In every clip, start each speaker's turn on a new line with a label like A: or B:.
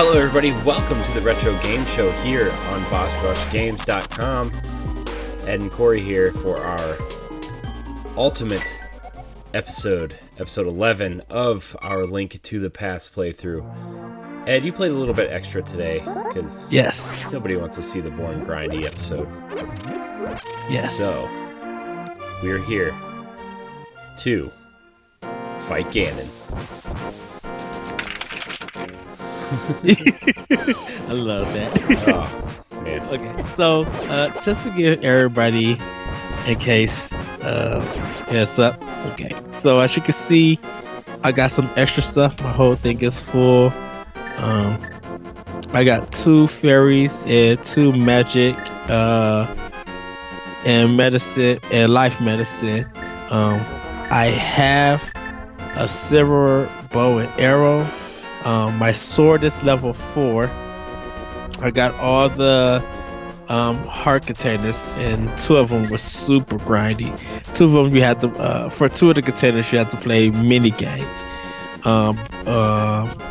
A: Hello everybody, welcome to the Retro Game Show here on BossRushGames.com. Ed and Corey here for our ultimate episode 11 of our Link to the Past playthrough. Ed, you played a little bit extra today, because nobody wants to see the boring, grindy episode.
B: Yes.
A: So, we're here to fight Ganon.
B: I love that.
A: Oh, man.
B: Okay, so just to give everybody in case heads up. Okay, so as you can see, I got some extra stuff. My whole thing is full. I got 2 fairies and 2 magic and medicine and life medicine. I have a silver bow and arrow. My sword is level 4. I got all the heart containers, and 2 of them were super grindy. 2 of them you had to for 2 of the containers you had to play mini games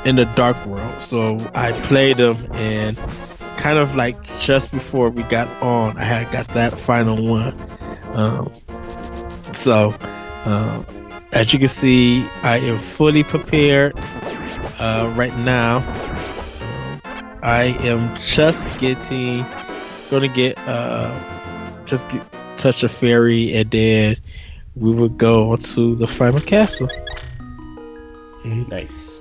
B: in the dark world. So I played them, and kind of like just before we got on, I had got that final one. So as you can see, I am fully prepared. Right now, I am just touch a fairy, and then we will go on to the final castle.
A: Nice.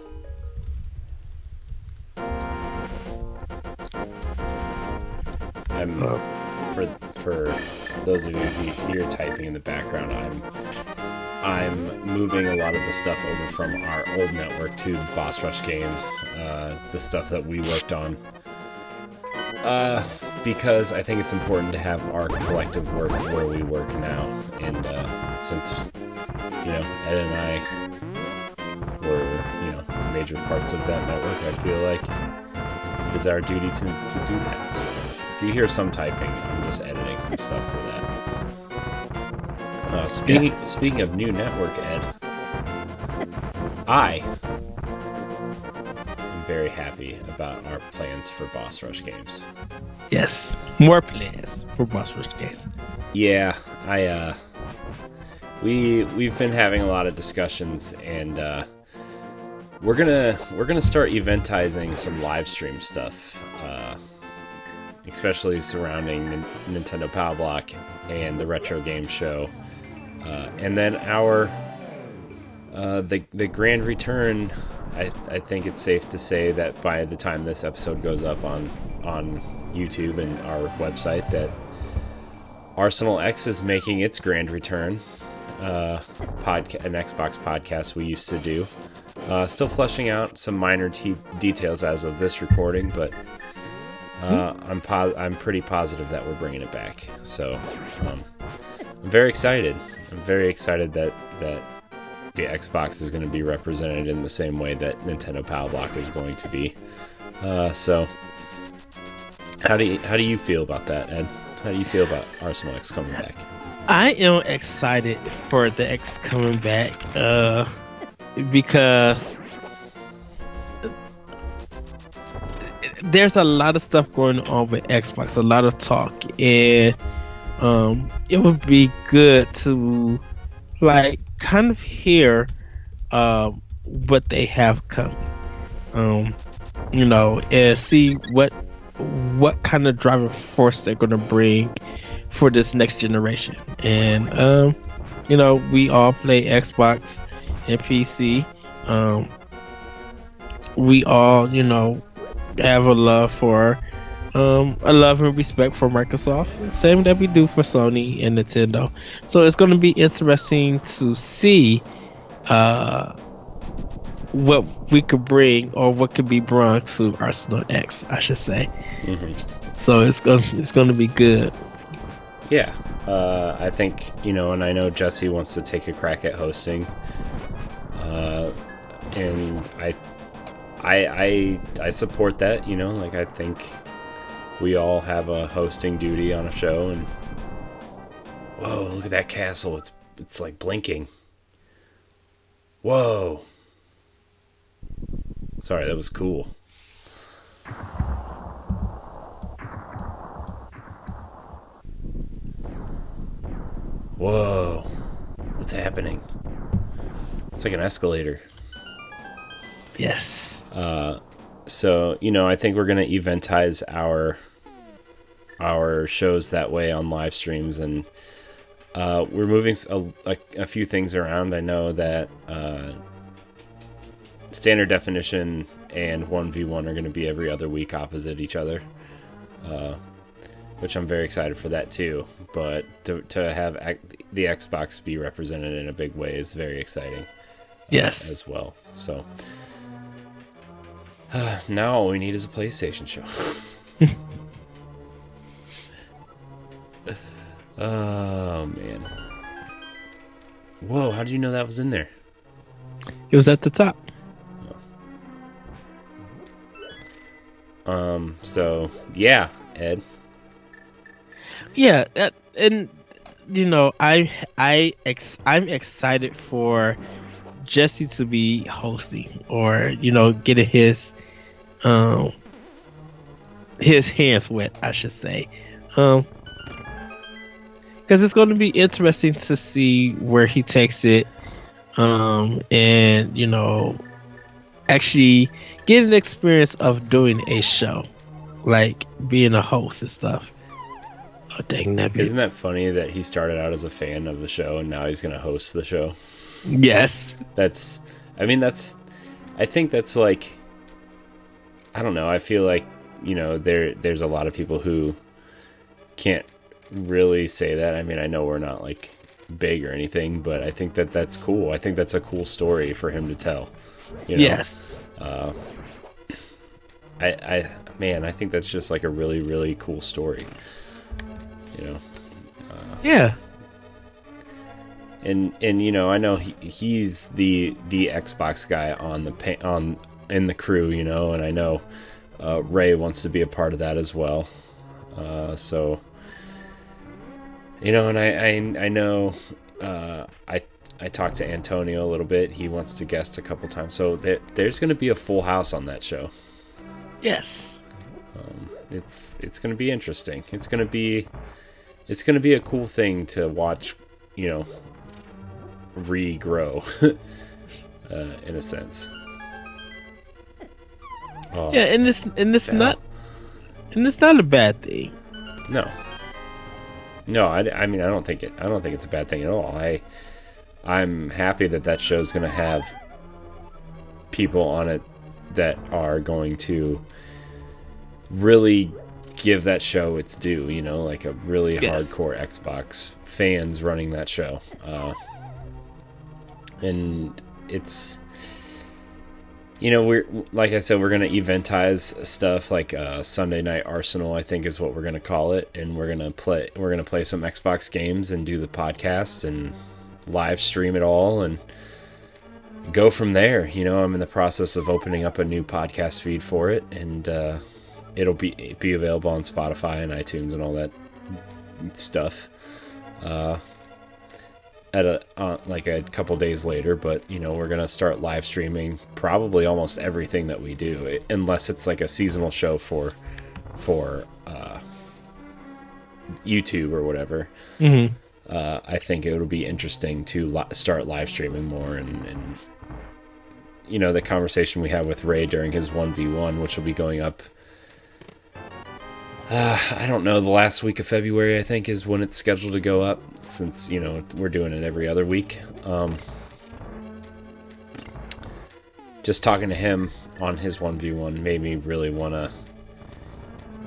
A: For those of you who hear typing in the background, I'm moving a lot of the stuff over from our old network to Boss Rush Games, the stuff that we worked on, because I think it's important to have our collective work where we work now, and since, Ed and I were, major parts of that network, I feel like it is our duty to do that. So if you hear some typing, I'm just editing some stuff for that. Speaking of new network, Ed, I am very happy about our plans for Boss Rush Games.
B: Yes, more plans for Boss Rush Games.
A: Yeah, we've been having a lot of discussions, and we're gonna start eventizing some live stream stuff, especially surrounding Nintendo Power Block and the Retro Game Show. And then the grand return, I think it's safe to say that by the time this episode goes up on YouTube and our website, that Arsenal X is making its grand return. An Xbox podcast we used to do. Still fleshing out some minor details as of this recording, but I'm pretty positive that we're bringing it back. So I'm very excited. I'm very excited that the Xbox is going to be represented in the same way that Nintendo Power Block is going to be. So, how do you feel about that, Ed? How do you feel about Arsenal X coming back?
B: I am excited for the X coming back because there's a lot of stuff going on with Xbox, a lot of talk, and it would be good to kind of hear what they have coming, and see what kind of driving force they're going to bring for this next generation. And we all play Xbox and PC. We all have a love and respect for Microsoft, same that we do for Sony and Nintendo. So it's going to be interesting to see what we could bring, or what could be brought to Arsenal X, I should say. So it's going to be good.
A: Yeah, I think, and I know Jesse wants to take a crack at hosting, and I support that. I think we all have a hosting duty on a show, and whoa, look at that castle! It's like blinking. Whoa! Sorry, that was cool. Whoa. What's happening? It's like an escalator.
B: Yes.
A: So, I think we're going to eventize our shows that way on live streams, and we're moving a few things around. I know that standard definition and 1v1 are going to be every other week opposite each other, which I'm very excited for that too. But to have the Xbox be represented in a big way is very exciting.
B: Yes.
A: As well. So now all we need is a PlayStation show. Oh, man. Whoa, how did you know that was in there?
B: It was at the top.
A: So, yeah, Ed.
B: Yeah, and I'm excited for Jesse to be hosting, or getting his hands wet, I should say. Because it's going to be interesting to see where he takes it, and actually get an experience of doing a show, like being a host and stuff. Oh dang, that
A: Isn't that funny that he started out as a fan of the show and now he's going to host the show?
B: Yes.
A: I think that's like, I don't know. I feel like, there's a lot of people who can't really say that. I mean, I know we're not like big or anything, but I think that's cool. I think that's a cool story for him to tell.
B: Yes.
A: I think that's just like a really, really cool story.
B: Yeah.
A: And I know he's the Xbox guy in the crew, and I know Ray wants to be a part of that as well. So and I know I talked to Antonio a little bit. He wants to guest a couple times, so there's going to be a full house on that show.
B: Yes.
A: It's going to be interesting. It's going to be a cool thing to watch, regrow in a sense. Oh,
B: yeah, and it's not a bad thing.
A: No, I mean, I don't think it's a bad thing at all. I'm happy that show's going to have people on it that are going to really give that show its due, like a really hardcore Xbox fans running that show. And it's, we're, like I said, we're going to eventize stuff like Sunday Night Arsenal, I think is what we're going to call it. And we're going to play some Xbox games and do the podcast and live stream it all and go from there. I'm in the process of opening up a new podcast feed for it, and it'll be available on Spotify and iTunes and all that stuff like a couple days later. But we're gonna start live streaming probably almost everything that we do, unless it's like a seasonal show for YouTube or whatever.
B: Mm-hmm.
A: I think it would be interesting to start live streaming more, and the conversation we had with Ray during his 1v1, which will be going up I don't know, the last week of February I think is when it's scheduled to go up, since we're doing it every other week. Just talking to him on his 1v1 made me really want to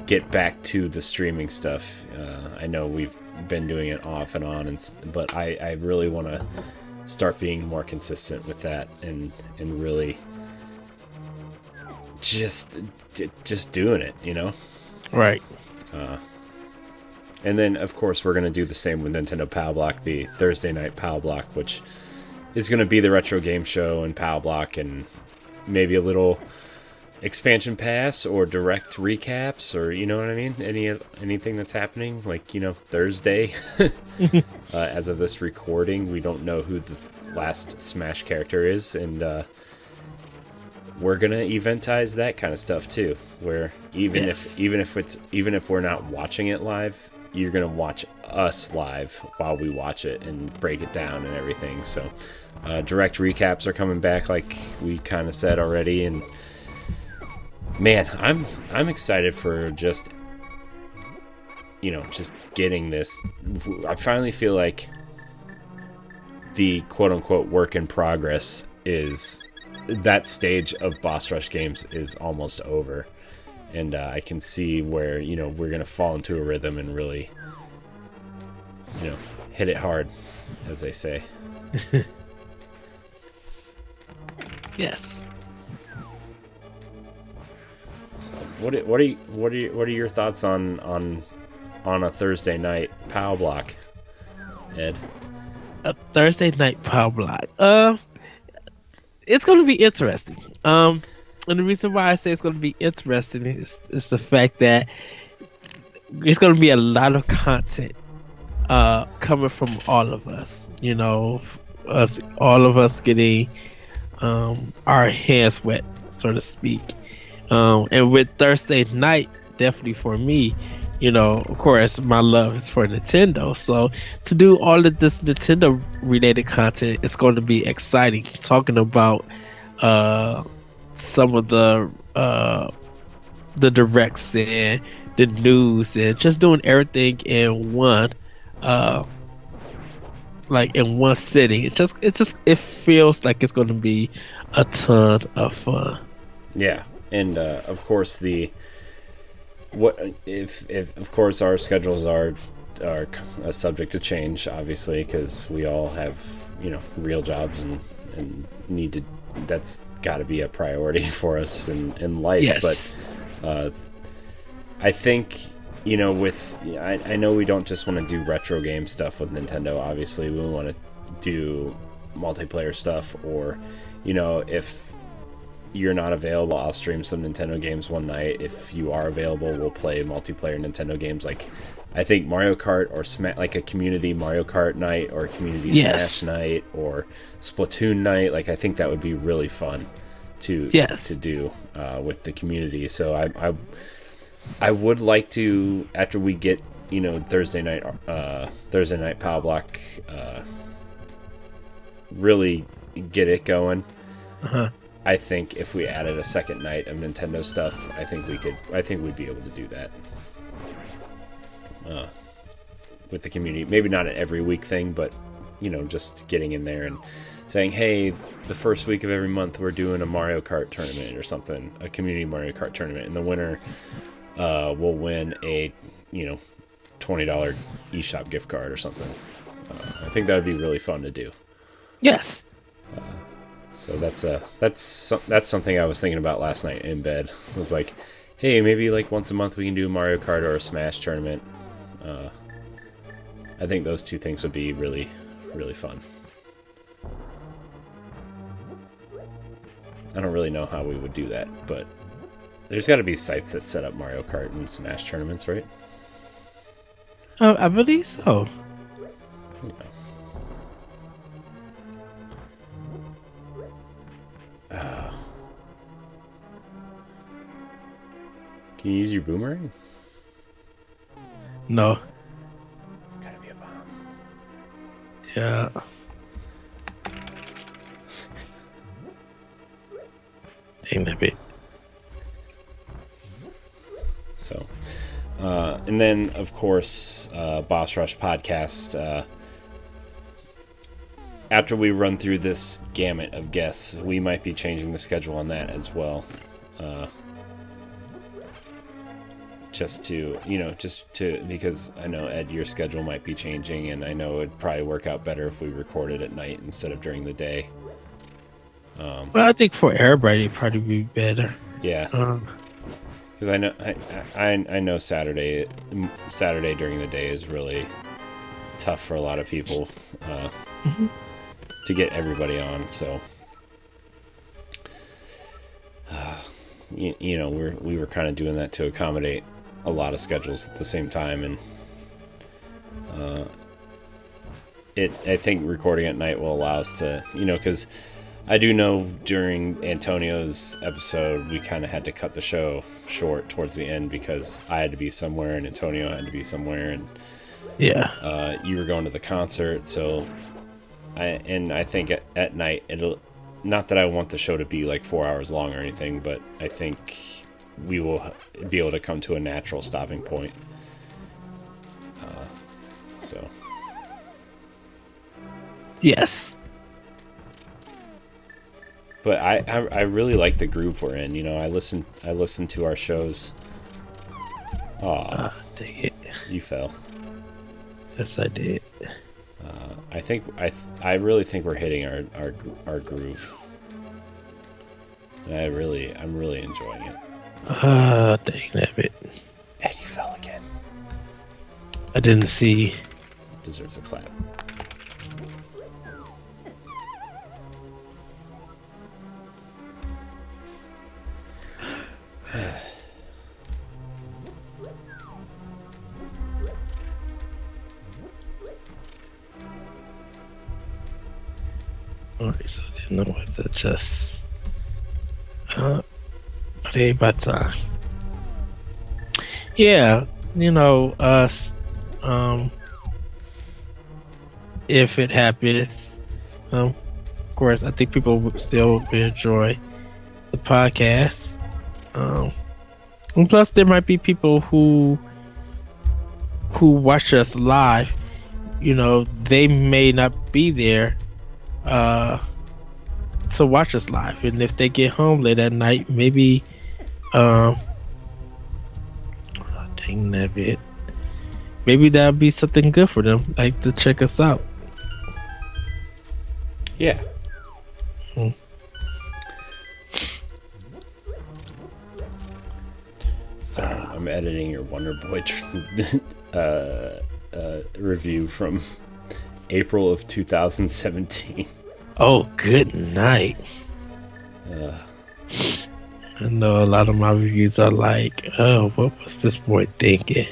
A: get back to the streaming stuff. I know we've been doing it off and on, but I really want to start being more consistent with that and really just doing it,
B: Right.
A: And then, of course, we're going to do the same with Nintendo Power Block, the Thursday night Power Block, which is going to be the retro game show and Power Block, and maybe a little expansion pass or direct recaps, or you know what I mean? Anything that's happening, like Thursday. As of this recording, we don't know who the last Smash character is, and we're gonna eventize that kind of stuff too. Where even if we're not watching it live you're gonna watch us live while we watch it and break it down and everything. So direct recaps are coming back, like we kind of said already, and man, I'm excited for just getting this. I finally feel like the quote-unquote work in progress is that stage of boss rush games is almost over, and I can see where we're gonna fall into a rhythm and really hit it hard, as they say.
B: Yes.
A: So what are your thoughts on a Thursday night POW block, Ed?
B: A Thursday night power block. It's going to be interesting. And the reason why I say it's going to be interesting is the fact that it's going to be a lot of content coming from all of us. All of us getting our hands wet, so to speak. And with Thursday night, definitely for me, of course, my love is for Nintendo. So to do all of this Nintendo related content, it's going to be exciting. Talking about some of the directs and the news, and just doing everything in one, like in one sitting. It feels like it's going to be a ton of fun.
A: Yeah, and of course of course our schedules are subject to change, obviously, because we all have real jobs and need to. That's got to be a priority for us in life.
B: Yes.
A: But I think I know we don't just want to do retro game stuff with Nintendo. Obviously, we want to do multiplayer stuff, or if you're not available, I'll stream some Nintendo games one night. If you are available, we'll play multiplayer Nintendo games. Like, I think Mario Kart, or like a community Mario Kart night, or a community Smash night, or Splatoon night. Like, I think that would be really fun to do with the community. So I would like to, after we get Thursday night POW block, really get it going. I think if we added a second night of Nintendo stuff, I think we'd be able to do that with the community. Maybe not an every week thing, but just getting in there and saying, hey, the first week of every month we're doing a Mario Kart tournament or something, a community Mario Kart tournament, and the winner will win a $20 eShop gift card or something. I think that would be really fun to do.
B: Yes.
A: So that's something I was thinking about last night in bed. I was like, hey, maybe like once a month we can do a Mario Kart or a Smash tournament. I think those two things would be really, really fun. I don't really know how we would do that, but there's got to be sites that set up Mario Kart and Smash tournaments, right?
B: I believe so.
A: Can you use your boomerang?
B: No.
A: It's gotta be a bomb.
B: Yeah. Dang that bit.
A: So, and then of course, Boss Rush podcast. After we run through this gamut of guests, we might be changing the schedule on that as well. Just to because I know, Ed, your schedule might be changing, and I know it'd probably work out better if we recorded at night instead of during the day.
B: Well, I think for everybody it'd probably be better.
A: Yeah. Because I know Saturday during the day is really tough for a lot of people to get everybody on. So we were kind of doing that to accommodate a lot of schedules at the same time, and I think recording at night will allow us to, because I do know during Antonio's episode, we kind of had to cut the show short towards the end because I had to be somewhere and Antonio had to be somewhere, and you were going to the concert. So, I think at night it'll. Not that I want the show to be like 4 hours long or anything, but I think we will be able to come to a natural stopping point. So.
B: Yes.
A: But I really like the groove we're in. You know, I listen to our shows. Aw,
B: dang it!
A: You fell.
B: Yes, I did.
A: I really think we're hitting our groove. And I'm really enjoying it.
B: Dang it!
A: Ed, you fell again.
B: I didn't see.
A: Deserves a clap.
B: Alright, so I didn't know what to just play bata. Yeah, you know, us if it happens, of course I think people would still enjoy the podcast. And plus there might be people who watch us live, you know, they may not be there to watch us live, and if they get home late at night, maybe dang that bit, maybe that'll be something good for them, like to check us out.
A: Yeah. Sorry, I'm editing your Wonder Boy review from April of 2017.
B: Oh, good night. I know a lot of my reviews are like, oh, what was this boy thinking?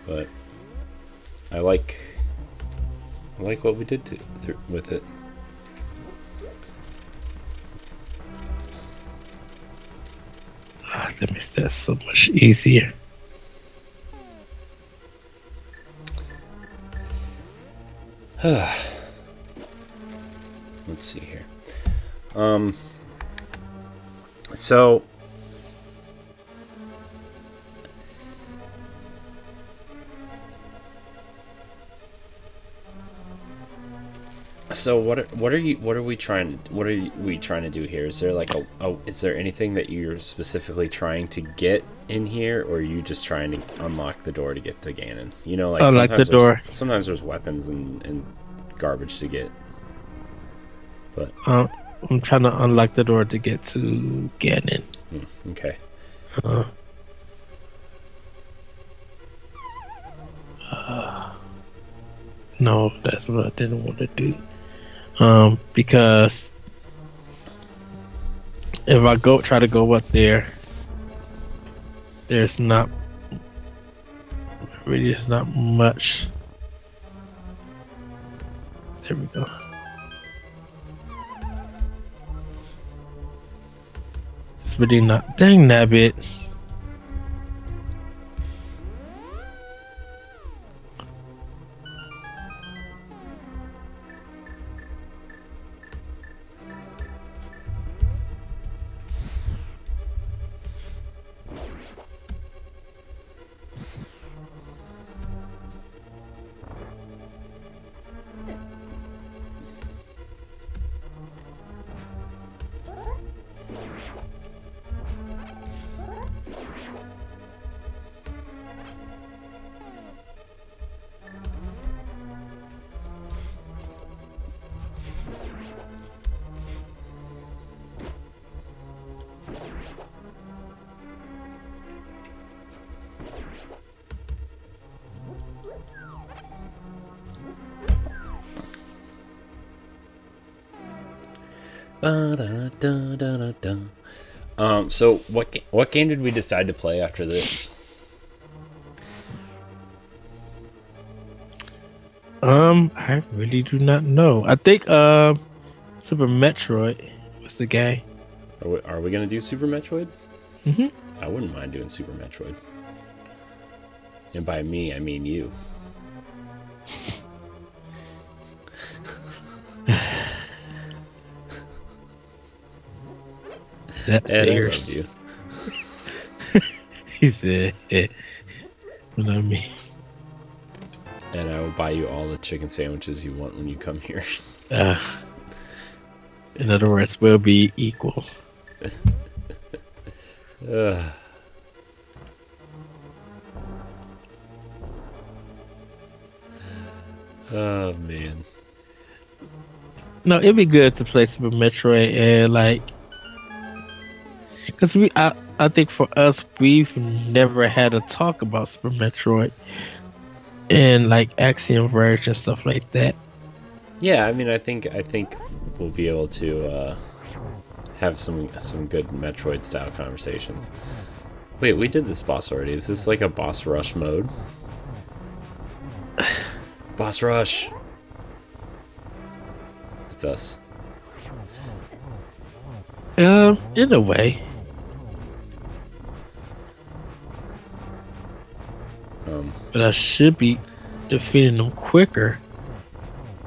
A: But I like what we did with it.
B: That makes that so much easier.
A: Let's see here. So what are we trying to do here? Is there like is there anything that you're specifically trying to get in here, or are you just trying to unlock the door to get to Ganon? You know, like
B: unlock the door.
A: Sometimes there's weapons and garbage to get. But
B: I'm trying to unlock the door to get to Ganon.
A: Okay.
B: No, that's what I didn't want to do. Because if I try to go up there, there's not much. There we go. It's really not. Dang nabbit.
A: So what game did we decide to play after this?
B: I really do not know. I think Super Metroid was the game.
A: Are we gonna do Super Metroid?
B: Hmm.
A: I wouldn't mind doing Super Metroid. And by me, I mean you.
B: That
A: And
B: figures.
A: I love you.
B: He said, "You know what I mean?"
A: And I will buy you all the chicken sandwiches you want when you come here.
B: Uh, in other words, we'll be equal.
A: Oh man.
B: No, it'd be good to play Super Metroid and like, cause I think for us, we've never had a talk about Super Metroid and like Axiom Verge and stuff like that.
A: Yeah, I mean, I think we'll be able to have some good Metroid style conversations. Wait, we did this boss already. Is this like a boss rush mode? Boss rush. It's us.
B: In a way, but I should be defeating them quicker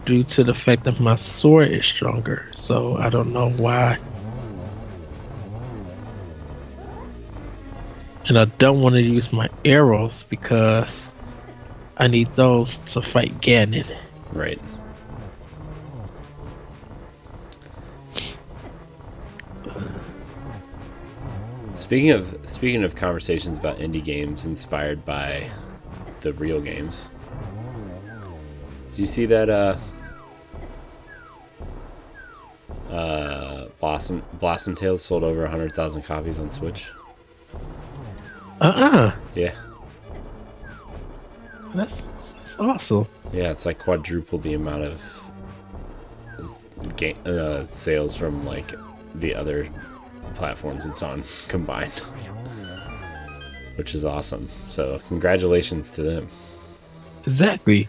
B: due to the fact that my sword is stronger. So I don't know why. And I don't want to use my arrows because I need those to fight Ganon.
A: Right. Speaking of conversations about indie games inspired by the real games. Did you see that Blossom Tales sold over 100,000 copies on Switch? Yeah.
B: That's awesome.
A: Yeah, it's like quadruple the amount of sales from like the other platforms it's on combined, which is awesome. So congratulations to them.
B: Exactly.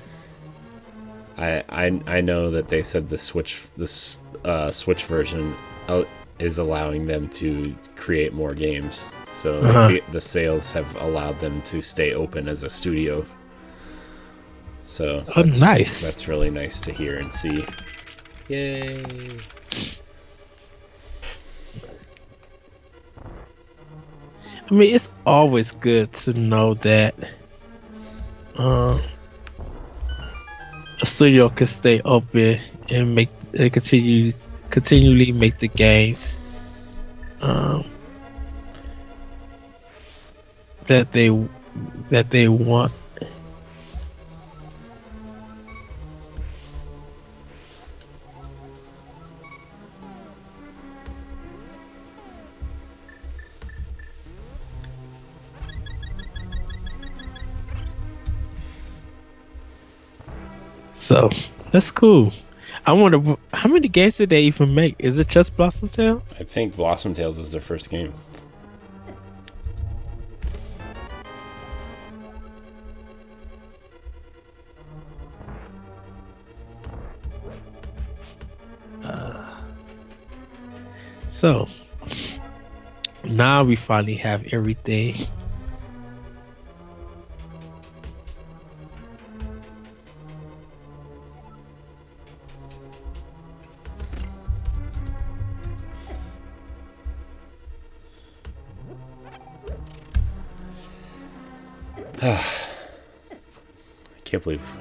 A: I know that they said the Switch version is allowing them to create more games. So the sales have allowed them to stay open as a studio. So
B: nice.
A: That's really nice to hear and see. Yay!
B: I mean, it's always good to know that a studio can stay open and continually make the games that they want. So that's cool. I wonder how many games did they even make? Is it just Blossom Tale?
A: I think Blossom Tales is their first game.
B: So now we finally have everything.
A: I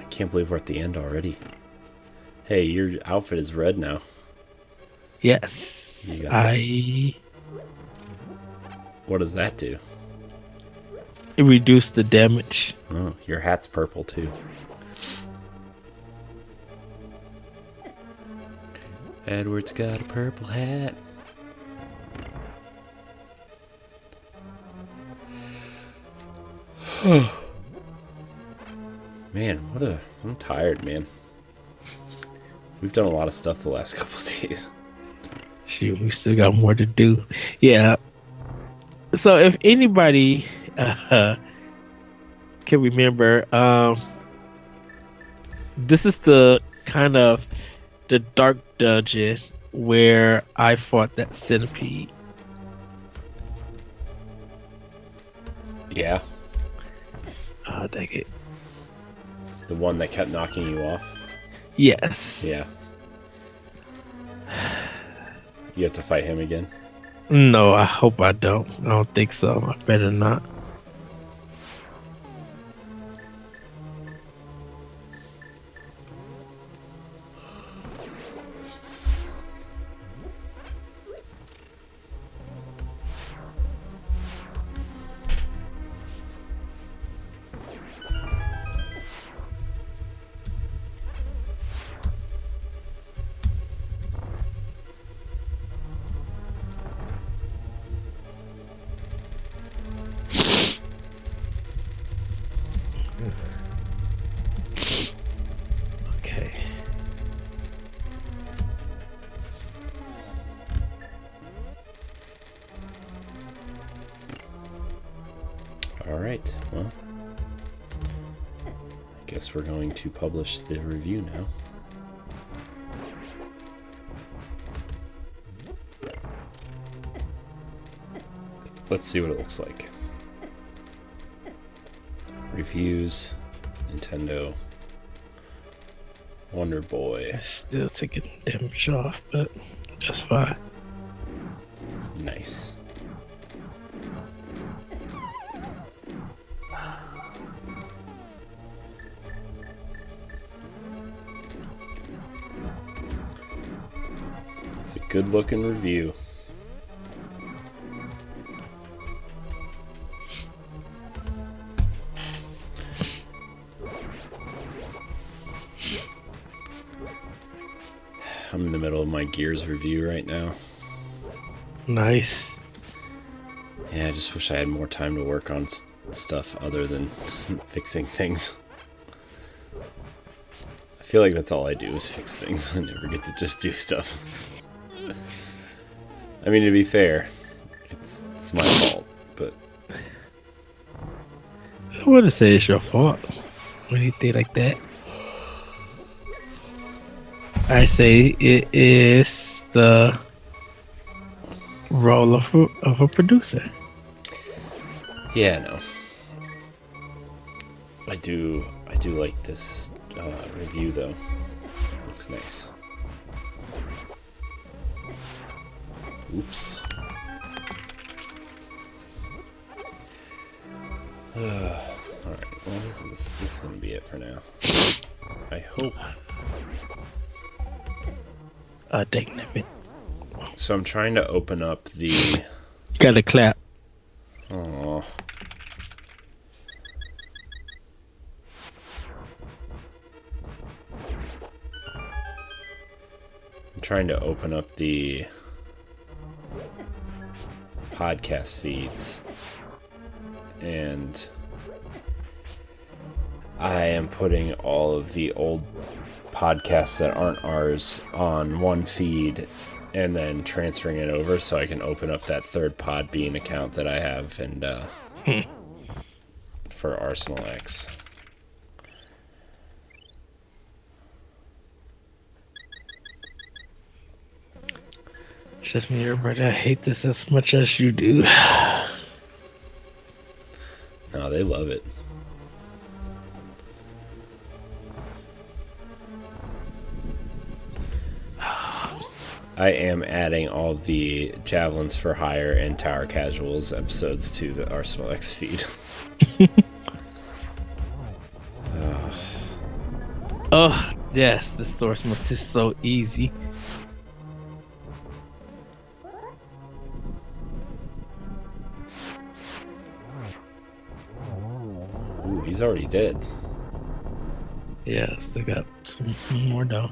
A: can't believe we're at the end already. Hey, your outfit is red now.
B: Yes,
A: What does that do?
B: It reduced the damage.
A: Oh, your hat's purple too. Edward's got a purple hat. Man, I'm tired, man. We've done a lot of stuff the last couple of days.
B: Shoot, we still got more to do. Yeah. So if anybody can remember, This is the kind of the dark dungeon where I fought that centipede.
A: Yeah.
B: Oh, dang it.
A: The one that kept knocking you off?
B: Yes.
A: Yeah. You have to fight him again?
B: No, I hope I don't. I don't think so. I better not. Okay.
A: Alright, well. I guess we're going to publish the review now. Let's see what it looks like. Reviews, Nintendo, Wonder Boy.
B: I still taking damage off, but that's fine.
A: Nice. It's a good looking review. I'm in the middle of my Gears review right now.
B: Nice.
A: Yeah, I just wish I had more time to work on stuff other than fixing things. I feel like that's all I do is fix things. I never get to just do stuff. I mean, to be fair, it's my fault, but...
B: I wouldn't say it's your fault when you think like that. I say it is the role of a producer.
A: Yeah, no. I do like this review though. Looks nice. Oops. Alright, well this is gonna be it for now. I hope.
B: Dang it.
A: So I'm trying to open up the...
B: Gotta clap.
A: Oh. I'm trying to open up the podcast feeds, and I am putting all of the old podcasts that aren't ours on one feed and then transferring it over so I can open up that third Podbean account that I have and for Arsenal X.
B: It's just me, everybody. I hate this as much as you do.
A: No, they love it. I am adding all the Javelins for Hire and Tower Casuals episodes to the Arsenal X feed.
B: Oh, yes, the source mix is so easy.
A: Ooh, he's already dead.
B: Yeah, still got some more though.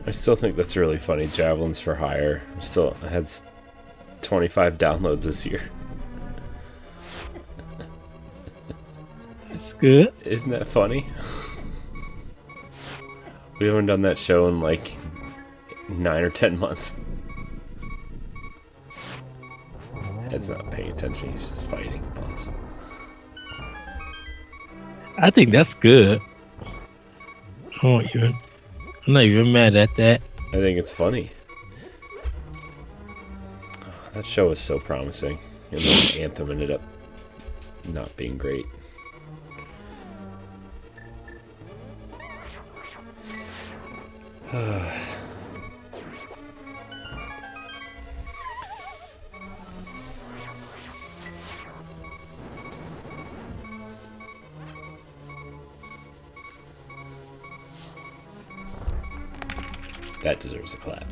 A: I still think that's really funny. Javelins for Hire still had 25 downloads this year.
B: good.
A: Isn't that funny? We haven't done that show in like 9 or 10 months. Ed's not paying attention, he's just fighting boss.
B: I think that's good. I'm not even mad at that.
A: I think it's funny. That show was so promising. And then Anthem ended up not being great. That deserves a clap.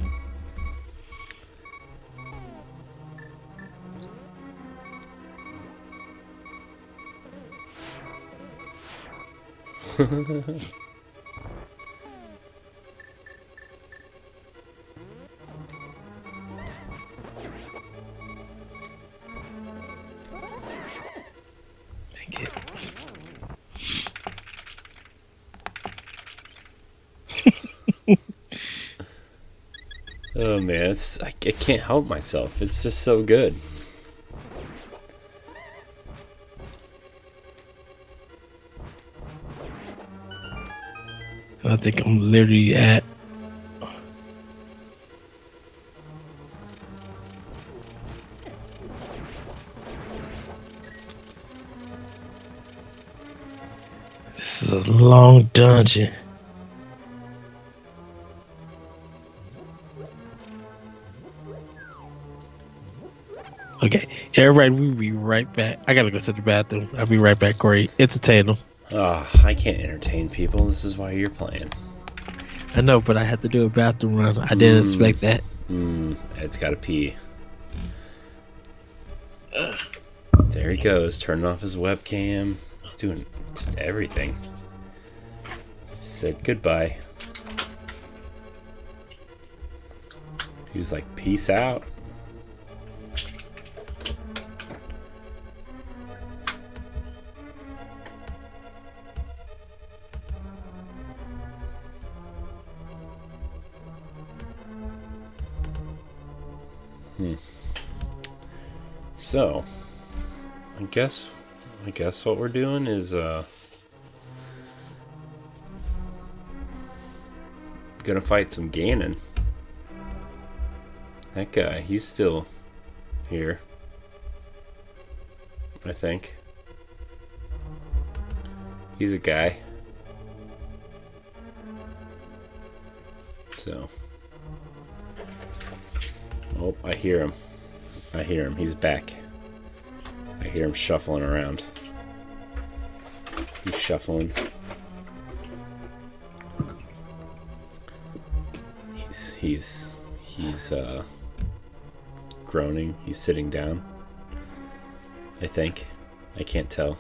B: Thank you.
A: Oh man, I can't help myself. It's just so good.
B: I think I'm literally at. This is a long dungeon. Okay, everybody, we'll be right back. I gotta go to the bathroom. I'll be right back, Corey. Entertain them.
A: I can't entertain people. This is why you're playing.
B: I know, but I had to do a bathroom run. I didn't expect that.
A: Ed's gotta pee. There he goes, turning off his webcam. He's doing just everything. Said goodbye. He was like, peace out. So, I guess what we're doing is gonna fight some Ganon. That guy, he's still here, I think. He's a guy. So, oh, I hear him. He's back. I hear him shuffling around. He's shuffling. He's groaning. He's sitting down. I think. I can't tell.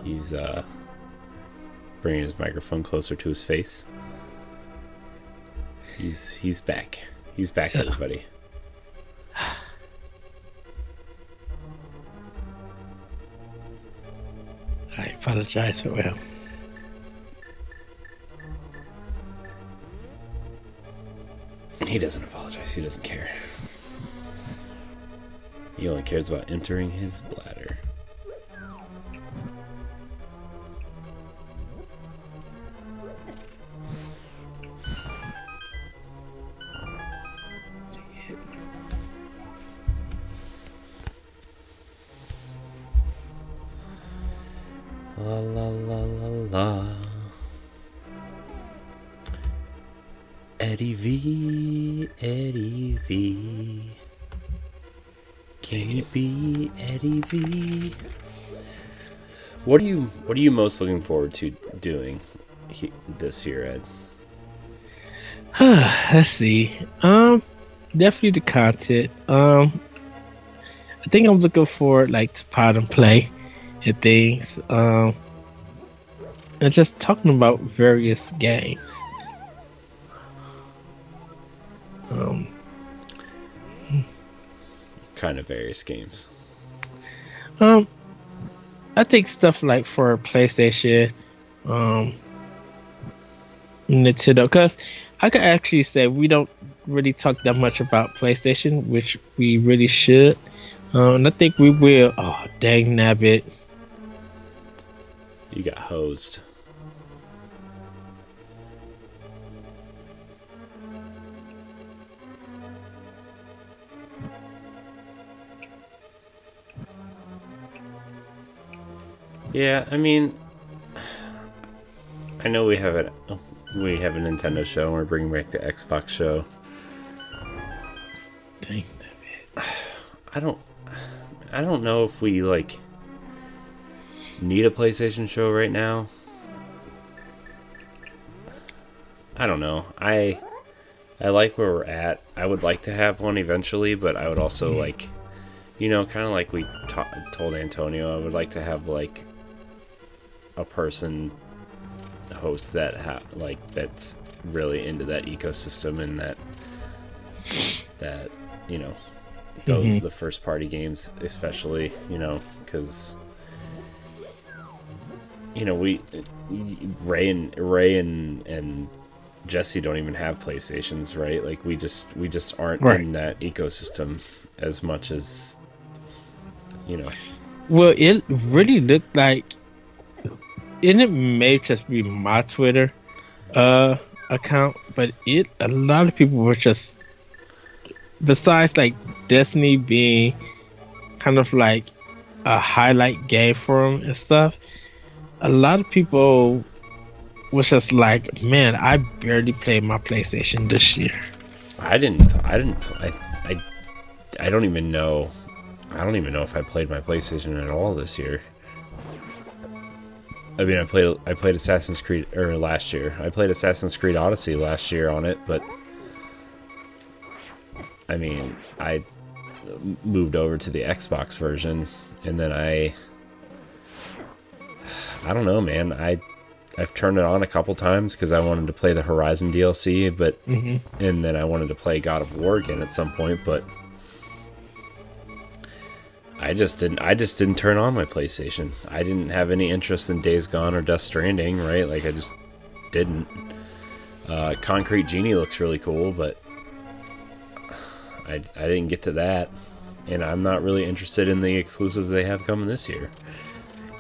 A: He's bringing his microphone closer to his face. He's back. He's back, everybody.
B: I apologize for him.
A: He doesn't apologize. He doesn't care. He only cares about emptying his bladder. La la la la la. Eddie V, Eddie V. Can you be Eddie V? What are you most looking forward to doing this year, Ed?
B: Let's see. Definitely the content. I think I'm looking forward to pod and play and things. And just talking about various games.
A: Kind of various games.
B: I think stuff like for PlayStation, um, Nintendo, because I could actually say we don't really talk that much about PlayStation, which we really should. And I think we will. Oh, dang nabbit.
A: You got hosed. Yeah, I mean, I know we have a Nintendo show and we're bringing back the Xbox show.
B: Dang nabbit.
A: I don't know if we like need a PlayStation show right now. I don't know. I like where we're at. I would like to have one eventually, but I would also like, kind of like we told Antonio, I would like to have like a person host that that's really into that ecosystem and that the first party games especially, because we Ray and Jesse don't even have PlayStations, right? Like we just aren't in that ecosystem as much as
B: Well, it really looked like, and it may just be my Twitter account, but a lot of people were just, besides like Destiny being kind of like a highlight game for them and stuff, a lot of people was just like, man, I barely played my PlayStation this year.
A: I don't even know. I don't even know if I played my PlayStation at all this year. I mean, I played Assassin's Creed last year. I played Assassin's Creed Odyssey last year on it, but I mean, I moved over to the Xbox version, and then I don't know, man. I've turned it on a couple times because I wanted to play the Horizon DLC, but and then I wanted to play God of War again at some point, but I just didn't turn on my PlayStation. I didn't have any interest in Days Gone or Death Stranding, right? Like I just didn't. Concrete Genie looks really cool, but I didn't get to that, and I'm not really interested in the exclusives they have coming this year.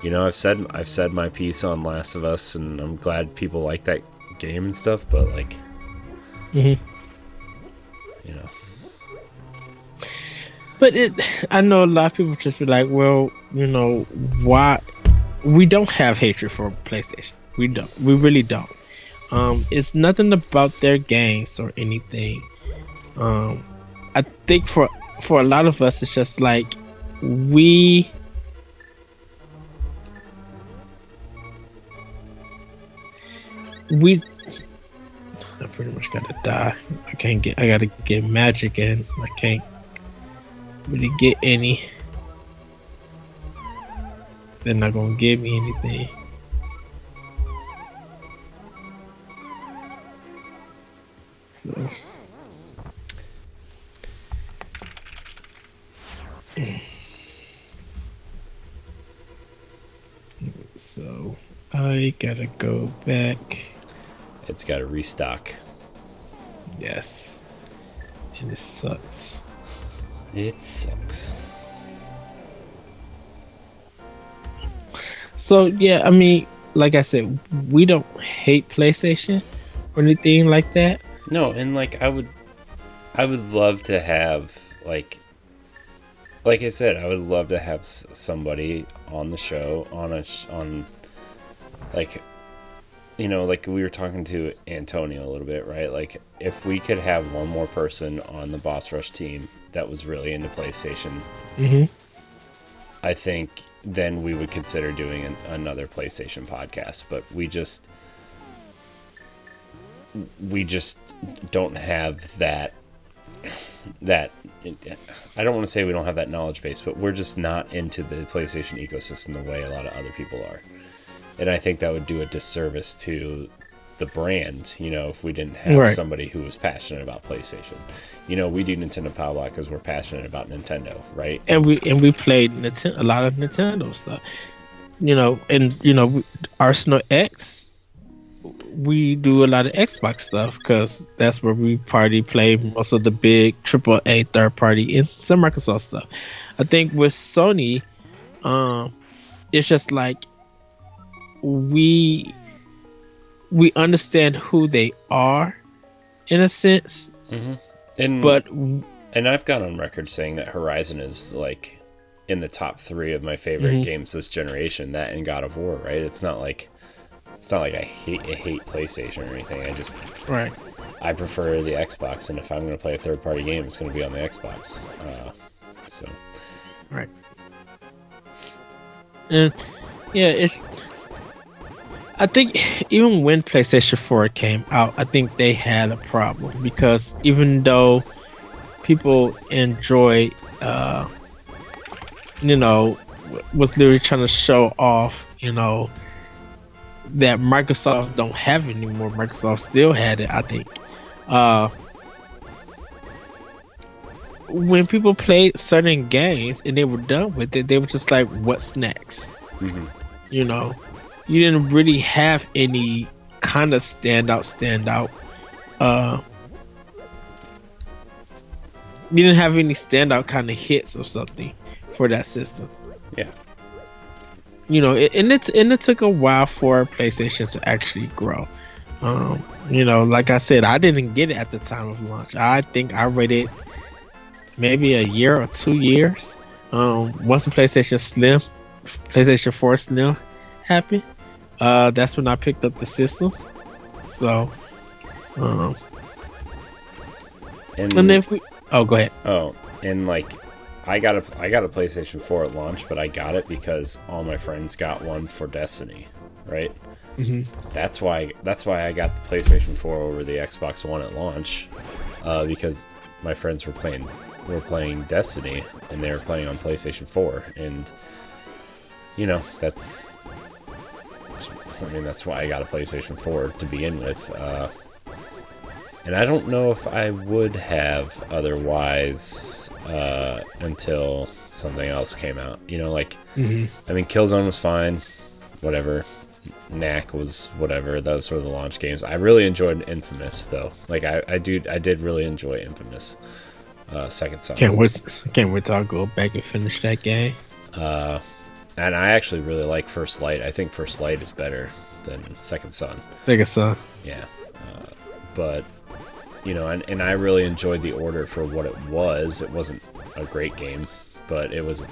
A: I've said my piece on Last of Us, and I'm glad people like that game and stuff, but like,
B: But I know a lot of people just be like, well, why? We don't have hatred for PlayStation. We don't. We really don't. It's nothing about their games or anything. I think for a lot of us, it's just like we. I pretty much gotta die. I gotta get magic in. I can't really get any. They're not gonna give me anything. So. So I gotta go back.
A: It's got to restock.
B: Yes. And it sucks.
A: It sucks.
B: So yeah, I mean, like I said, we don't hate PlayStation or anything like that.
A: No, and like I would love to have like I said, I would love to have somebody on the show on like, like we were talking to Antonio a little bit, right? Like if we could have one more person on the Boss Rush team that was really into PlayStation, I think then we would consider doing another PlayStation podcast. But we just don't have that. I don't want to say we don't have that knowledge base, but we're just not into the PlayStation ecosystem the way a lot of other people are. And I think that would do a disservice to the brand, if we didn't have somebody who was passionate about PlayStation. We do Nintendo Power Block because we're passionate about Nintendo, right?
B: And we played a lot of Nintendo stuff. Arsenal X, we do a lot of Xbox stuff because that's where we play most of the big AAA third party and some Microsoft stuff. I think with Sony, it's just like we understand who they are in a sense.
A: And I've gone on record saying that Horizon is like in the top 3 of my favorite games this generation. That and God of War, right? It's not like I hate PlayStation or anything. I prefer the Xbox, and if I'm going to play a third party game, it's going to be on the Xbox.
B: Right. And yeah, I think even when PlayStation 4 came out, I think they had a problem because even though people enjoy, was literally trying to show off, that Microsoft don't have it anymore. Microsoft still had it, I think. When people played certain games and they were done with it, they were just like, "What's next?" You didn't really have any kind of standout. You didn't have any standout kind of hits or something for that system.
A: Yeah.
B: It took a while for PlayStation to actually grow. Like I said, I didn't get it at the time of launch. I think I waited maybe a year or 2 years. Once the PlayStation 4 Slim happened, that's when I picked up the system. So, and if we, go ahead.
A: Oh, and like, I got a PlayStation 4 at launch, but I got it because all my friends got one for Destiny, right? That's why I got the PlayStation 4 over the Xbox One at launch, because my friends were playing Destiny and they were playing on PlayStation 4, and that's why I got a PlayStation 4 to begin with. And I don't know if I would have otherwise until something else came out. Killzone was fine, whatever. Knack was whatever. Those were the launch games. I really enjoyed Infamous though. Like I did really enjoy Infamous. Second Son.
B: Can't wait till I go back and finish that game.
A: And I actually really like First Light. I think First Light is better than Second Son.
B: Second Son.
A: Yeah. But and I really enjoyed The Order for what it was. It wasn't a great game, but it was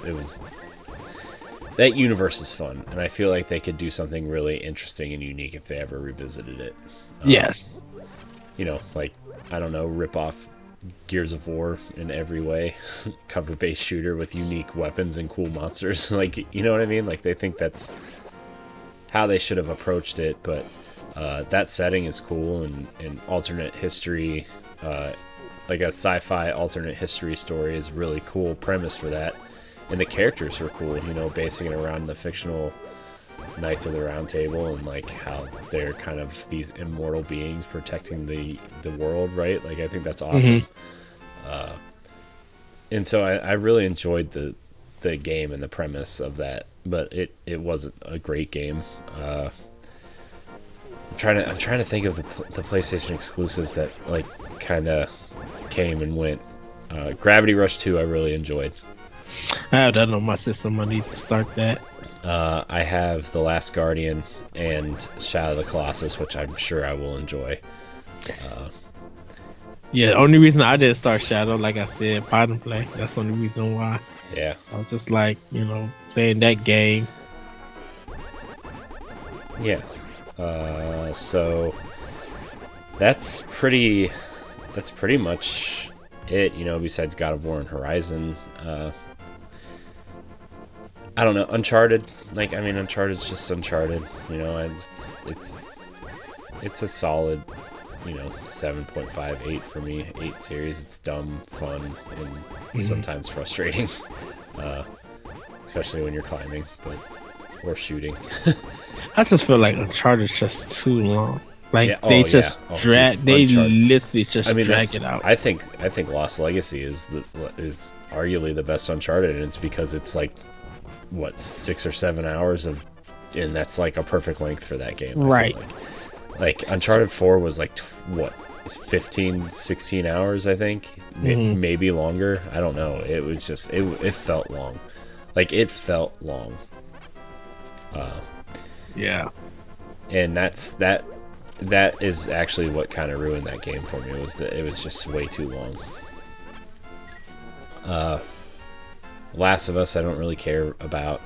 A: that universe is fun, and I feel like they could do something really interesting and unique if they ever revisited it.
B: Yes.
A: Like, I don't know, rip off Gears of War in every way, cover-based shooter with unique weapons and cool monsters. Like, you know what I mean? Like, they think that's how they should have approached it, but that setting is cool, and alternate history, like a sci-fi alternate history story is really cool premise for that, and the characters are cool, basing it around the fictional Knights of the Round Table and like how they're kind of these immortal beings protecting the world, right? Like, I think that's awesome. And so I really enjoyed the game and the premise of that, but it wasn't a great game. I'm trying to think of the PlayStation exclusives that like kind of came and went. Gravity Rush 2 I really enjoyed.
B: I have that on my system. I need to start that.
A: I have The Last Guardian and Shadow of the Colossus, which I'm sure I will enjoy.
B: Yeah, the only reason I didn't start Shadow, like I said, Python play. That's the only reason why.
A: Yeah.
B: I was just like, playing that game.
A: Yeah. So that's pretty much it, besides God of War and Horizon. I don't know, Uncharted. Uncharted's just Uncharted. It's a solid, 7.5, 8 for me. 8 series. It's dumb, fun, and sometimes frustrating, especially when you're climbing, or shooting.
B: I just feel like Uncharted's just too long. Like,
A: yeah.
B: They literally just drag it out.
A: I think Lost Legacy is arguably the best Uncharted, and it's because it's like 6 or 7 hours of and that's like a perfect length for that game.
B: Right.
A: I feel like Uncharted 4 was like what? It's 15, 16 hours, I think. Maybe longer. I don't know. It was just it felt long. Like it felt long.
B: Yeah.
A: And that is actually what kind of ruined that game for me, was that it was just way too long. Last of Us I don't really care about.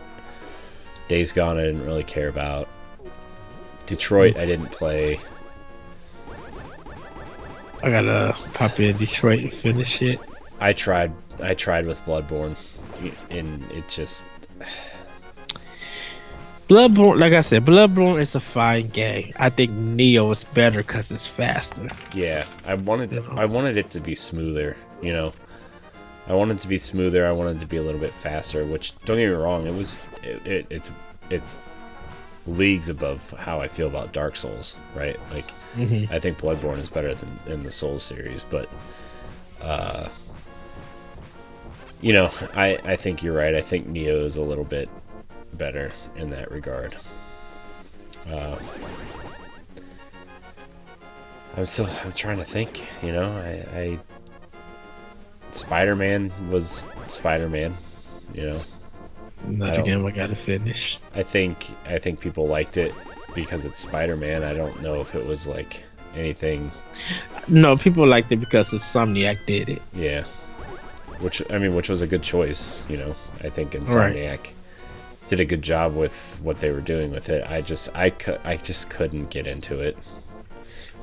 A: Days Gone I didn't really care about. Detroit I didn't play.
B: I gotta pop in Detroit and finish it.
A: I tried with Bloodborne, and it just...
B: Bloodborne, like I said, Bloodborne is a fine game. I think Neo is better because it's faster.
A: Yeah, I wanted it to be smoother, you know. I wanted it to be smoother. I wanted it to be a little bit faster. Which, don't get me wrong, it's leagues above how I feel about Dark Souls, right? Like, I think Bloodborne is better than the Souls series, but you know, I think you're right. I think Neo is a little bit better in that regard. I'm trying to think, you know. Spider-Man was Spider-Man, you know.
B: Another game I gotta finish.
A: I think people liked it because it's Spider-Man. I don't know if it was like anything.
B: No, people liked it because Insomniac did it.
A: Yeah, which was a good choice. You know, I think Insomniac did a good job with what they were doing with it. I just couldn't get into it.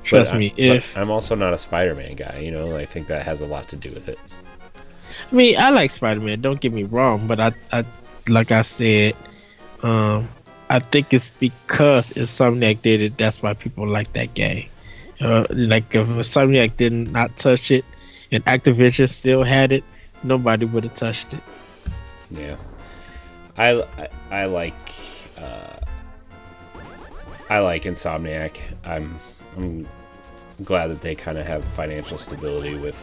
B: Trust me,
A: but I'm also not a Spider-Man guy. You know, I think that has a lot to do with it.
B: I mean, I like Spider-Man. Don't get me wrong, but I like I said, I think it's because Insomniac did it. That's why people like that game. Like if Insomniac did not touch it, and Activision still had it, nobody would have touched it.
A: Yeah, I like Insomniac. I'm glad that they kind of have financial stability with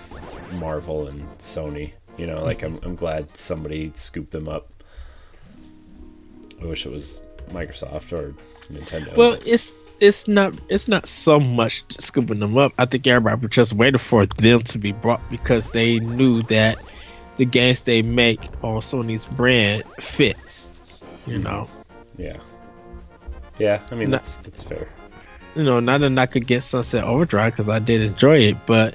A: Marvel and Sony. You know, like I'm glad somebody scooped them up. I wish it was Microsoft or Nintendo.
B: Well, it's not so much scooping them up. I think everybody was just waiting for them to be brought because they knew that the games they make on Sony's brand fits. You know.
A: Yeah. Yeah, I mean that's fair.
B: You know, not that I could get Sunset Overdrive because I did enjoy it, but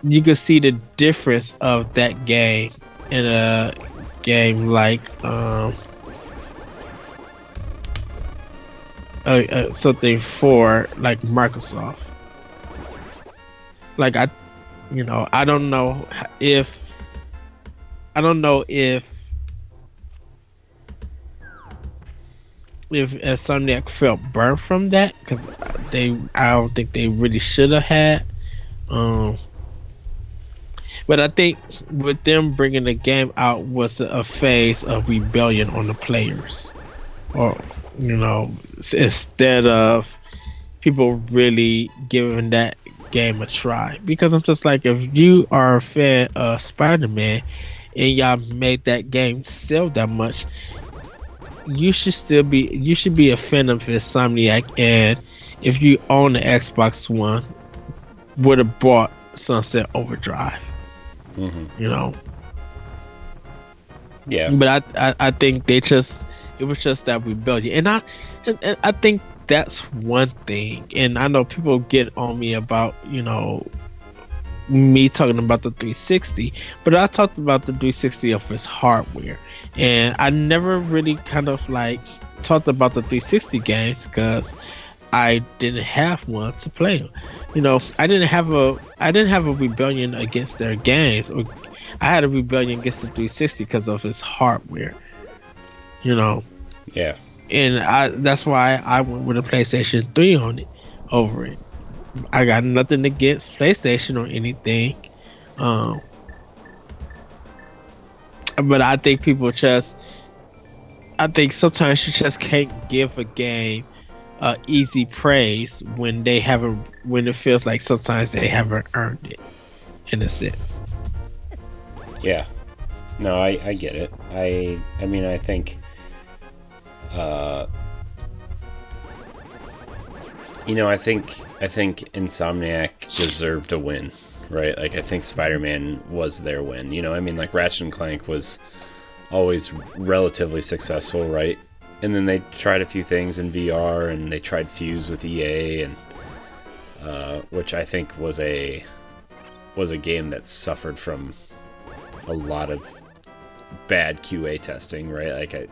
B: you could see the difference of that game in a game like something for like Microsoft. Like I don't know if Insomniac felt burnt from that because I don't think they really should have had. But I think with them bringing the game out was a phase of rebellion on the players, or you know, instead of people really giving that game a try. Because I'm just like, if you are a fan of Spider-Man and y'all made that game sell that much, you should be a fan of Insomniac, and if you own the Xbox One, would have bought Sunset Overdrive. You know.
A: Yeah.
B: But I think it was just that rebellion, and I think that's one thing. And I know people get on me about, you know, me talking about the 360, but I talked about the 360 of its hardware, and I never really kind of like talked about the 360 games because I didn't have one to play them. You know, I didn't have a rebellion against their games. I had a rebellion against the 360 because of its hardware. You know.
A: Yeah.
B: And that's why I went with a PlayStation 3 on it over it. I got nothing against PlayStation or anything. But I think sometimes you just can't give a game easy praise when it feels like sometimes they haven't earned it, in a sense.
A: Yeah. No, I get it. I mean, I think I think Insomniac deserved a win, right? Like, I think Spider-Man was their win. I mean, like, Ratchet and Clank was always relatively successful, right? And then they tried a few things in VR, and they tried Fuse with EA, and which I think was a game that suffered from a lot of bad QA testing, right? Like,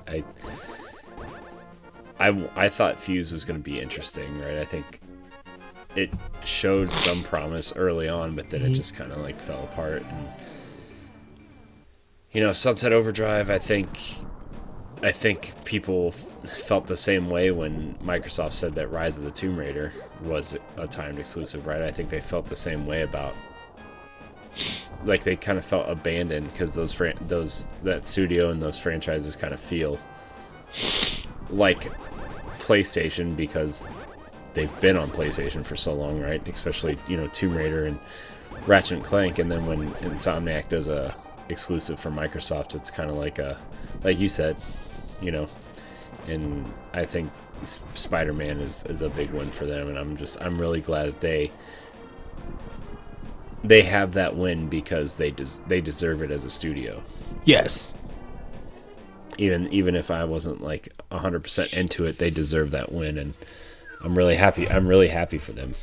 A: I thought Fuse was going to be interesting, right? I think it showed some promise early on, but then it just kind of like fell apart. And Sunset Overdrive, I think people felt the same way when Microsoft said that Rise of the Tomb Raider was a timed exclusive, right? I think they felt the same way about, like, they kind of felt abandoned because that studio and those franchises kind of feel like PlayStation because they've been on PlayStation for so long, right? Especially, Tomb Raider and Ratchet and Clank, and then when Insomniac does a exclusive for Microsoft, it's kind of like you said, and I think Spider-Man is a big win for them, and I'm really glad that they have that win because they deserve it as a studio.
B: Yes.
A: Even if I wasn't like 100% into it, they deserve that win, and I'm really happy. I'm really happy for them.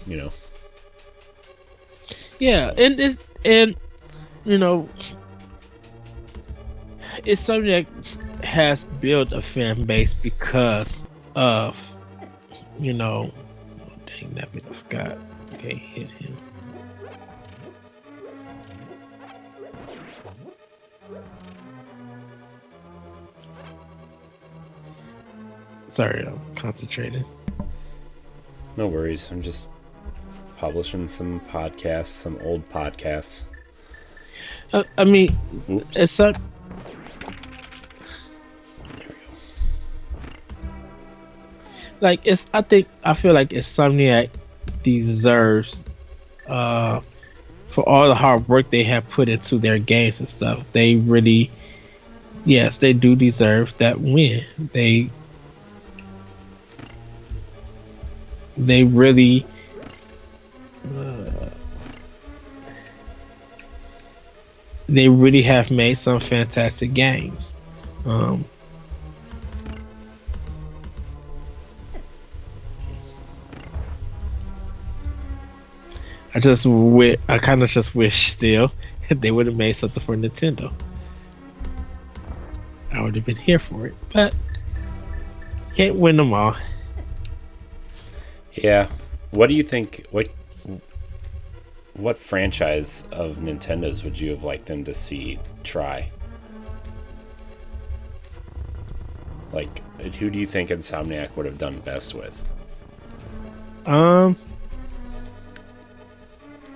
B: Yeah, so. and it's something that has built a fan base because of dang that, I forgot. Okay, hit him. Sorry, I'm concentrating.
A: No worries. I'm just publishing some podcasts, some old podcasts.
B: I mean,
A: oops.
B: It's not.
A: There we go.
B: Like I feel like Insomniac deserves, for all the hard work they have put into their games and stuff. They really, yes, they do deserve that win. They really have made some fantastic games. I kind of just wish still they would have made something for Nintendo. I would have been here for it, but can't win them all.
A: Yeah. What do you think? What franchise of Nintendo's would you have liked them to see try? Like, who do you think Insomniac would have done best with?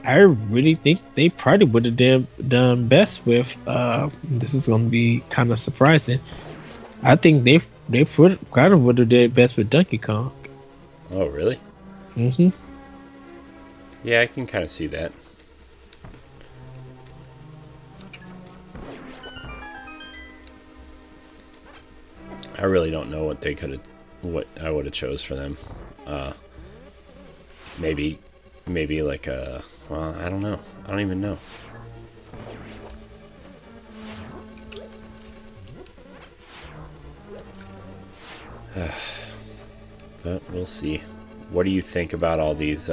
B: I really think they probably would have done best with. This is going to be kind of surprising. I think they kind of would have did best with Donkey Kong.
A: Oh, really?
B: Mm-hmm.
A: Yeah, I can kind of see that. I really don't know what I would have chose for them. Maybe like well, I don't know. I don't even know. But we'll see. What do you think about all these,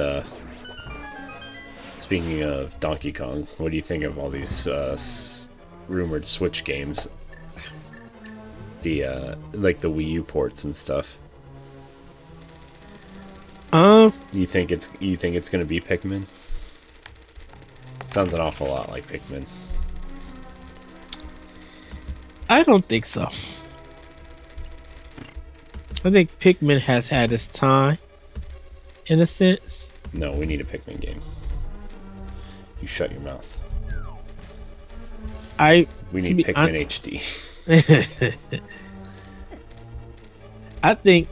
A: speaking of Donkey Kong, what do you think of all these rumored Switch games? Like the Wii U ports and stuff. You think it's gonna be Pikmin? Sounds an awful lot like Pikmin.
B: I don't think so. I think Pikmin has had its time, in a sense.
A: No, we need a Pikmin game. You shut your mouth. We need Pikmin HD.
B: I think.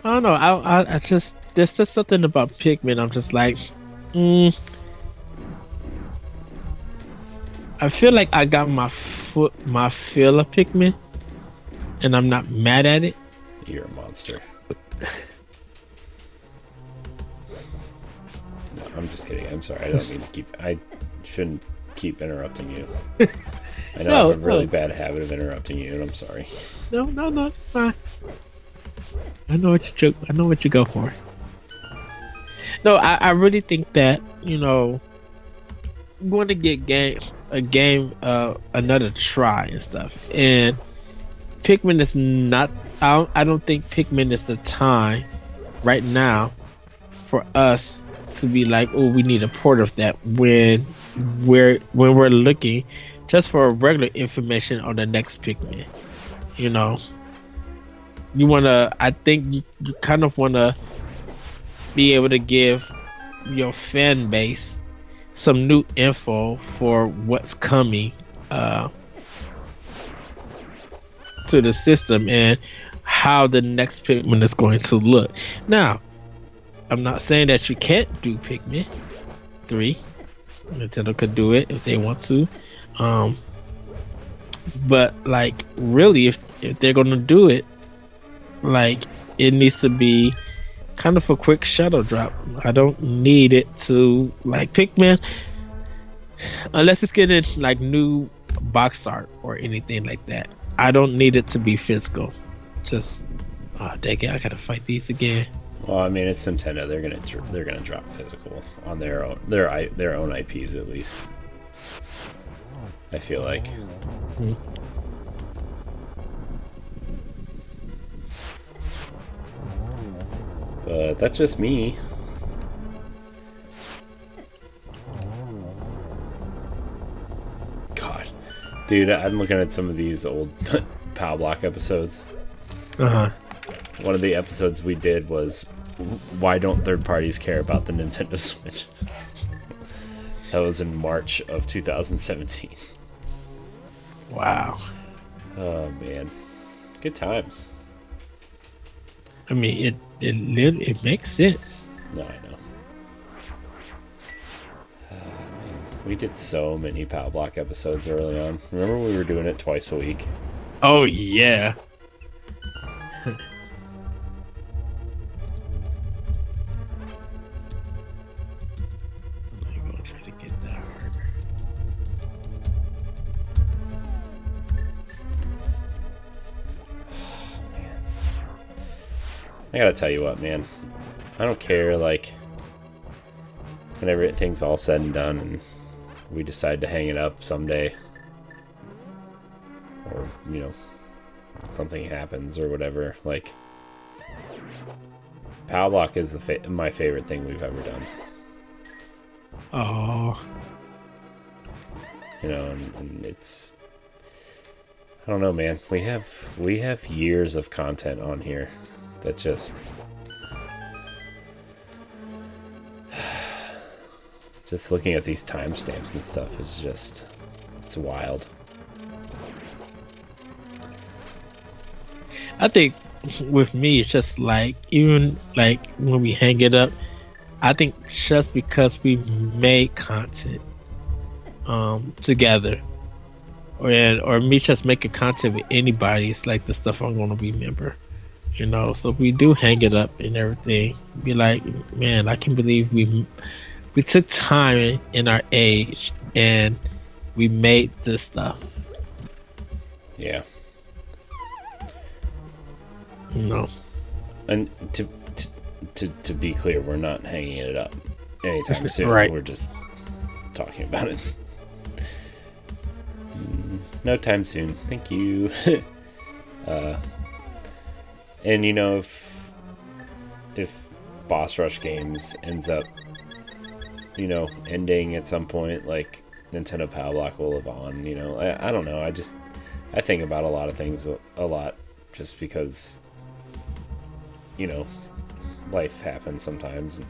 B: I don't know. I just there's just something about Pikmin. I'm just like, I feel like I got my my feel of Pikmin, and I'm not mad at it.
A: You're a monster. No, I'm just kidding. I'm sorry. I don't mean to keep. I shouldn't keep interrupting you. I know I have a really bad habit of interrupting you, and I'm sorry.
B: No, fine. I know what you go for. No, I really think that you want to get a game another try and stuff. And Pikmin is not. I don't think Pikmin is the time right now for us to be like, oh, we need a port of that when we're looking just for regular information on the next Pikmin. You wanna. I think you kind of wanna be able to give your fan base some new info for what's coming to the system and how the next Pikmin is going to look. Now, I'm not saying that you can't do Pikmin 3. Nintendo could do it if they want to. But like really if they're gonna do it, like it needs to be kind of a quick shadow drop. I don't need it to like Pikmin unless it's getting like new box art or anything like that. I don't need it to be physical. Just dang it, I gotta fight these again.
A: Well, I mean, it's Nintendo. They're gonna drop physical on their own IPs at least. I feel like.
B: Mm-hmm.
A: But that's just me. God, dude, I'm looking at some of these old Power Block episodes. One of the episodes we did was why don't third parties care about the Nintendo Switch? That was in March of 2017.
B: Wow.
A: Oh man, good times.
B: I mean, it makes sense.
A: No, I know. Man. We did so many Power Block episodes early on. Remember we were doing it twice a week?
B: Oh yeah. I'm gonna try to get that harder.
A: I gotta tell you what, man. I don't care, like, when everything's all said and done and we decide to hang it up someday. Or, something happens or whatever. Like, Power Block is my favorite thing we've ever done.
B: Oh.
A: And it's... I don't know, man. We have years of content on here. That just looking at these timestamps and stuff is just, it's wild.
B: I think with me it's just like, even like when we hang it up, I think just because we made content together or me just making content with anybody, it's like the stuff I'm gonna remember. So if we do hang it up and everything, be like, man, I can believe we took time in our age and we made this stuff.
A: Yeah. And to be clear, we're not hanging it up anytime soon.
B: Right.
A: We're just talking about it. No time soon. Thank you. And if Boss Rush Games ends up, ending at some point, like Nintendo Power Block will live on. I don't know. I think about a lot of things a lot, just because, life happens sometimes. And,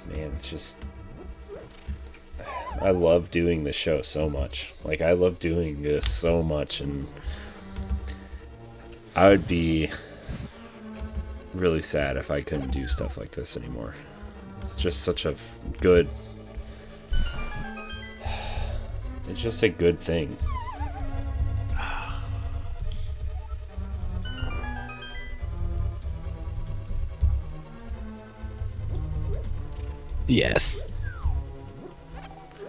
A: man, it's just, I love doing this show so much. Like, I love doing this so much, and I would be really sad if I couldn't do stuff like this anymore. It's just such a good... It's just a good thing.
B: Yes.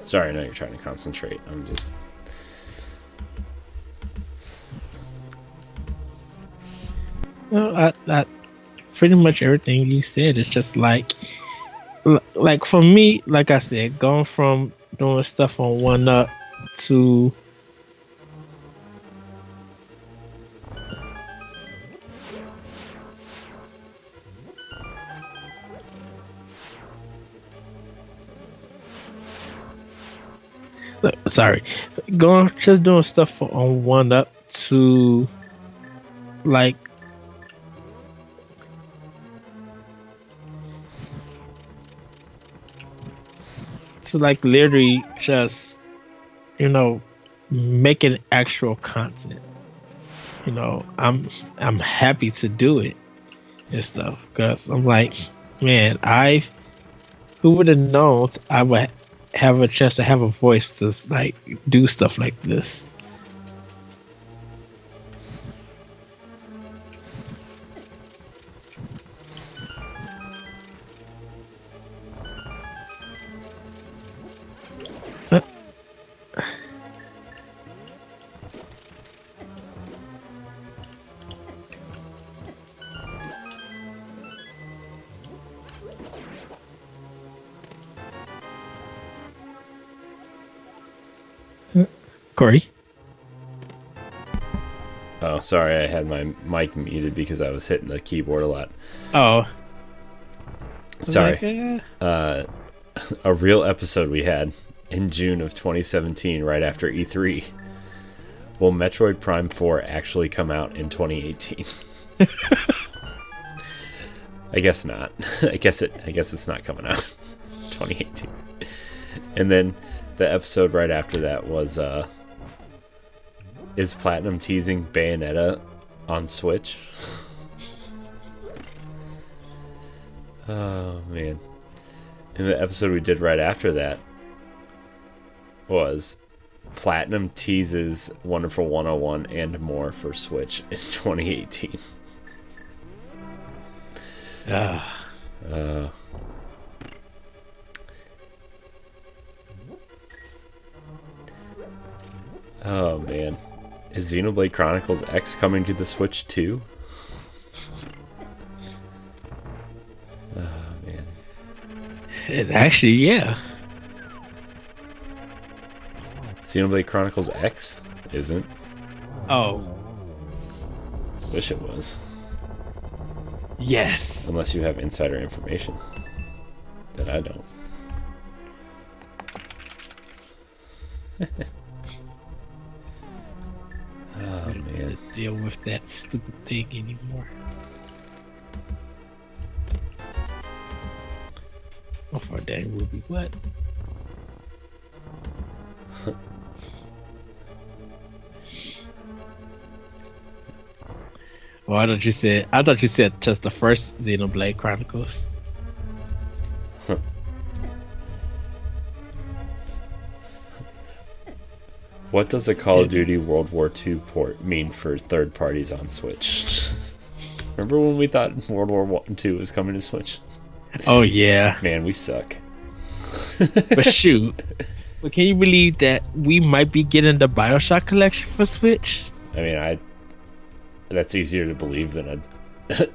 A: Sorry, I know you're trying to concentrate. I'm just...
B: Well, I pretty much everything you said is just like for me, like I said, going from doing stuff on One Up to sorry, going just doing stuff on One Up to like literally just making actual content. I'm happy to do it and stuff because I'm like, man, who would have known I would have a chance to have a voice to like do stuff like this. Corey.
A: Oh, sorry, I had my mic muted because I was hitting the keyboard a lot.
B: Oh.
A: Sorry. A real episode we had in June of 2017, right after E3. Will Metroid Prime 4 actually come out in 2018? I guess not. I guess it's not coming out 2018. And then the episode right after that was is Platinum teasing Bayonetta on Switch? Oh man. And the episode we did right after that was Platinum teases Wonderful 101 and more for Switch in 2018. Oh man. Is Xenoblade Chronicles X coming to the Switch too? Oh man.
B: Actually, yeah.
A: Xenoblade Chronicles X isn't.
B: Oh.
A: Wish it was.
B: Yes.
A: Unless you have insider information that I don't. Oh man.
B: To deal with that stupid thing anymore. Oh, for dang Ruby, what? Oh, I thought you said just the first Xenoblade Chronicles.
A: What does a Call of Duty World War II port mean for third parties on Switch? Remember when we thought World War II was coming to Switch?
B: Oh yeah.
A: Man, we suck.
B: But shoot. But can you believe that we might be getting the BioShock collection for Switch?
A: I mean, that's easier to believe than a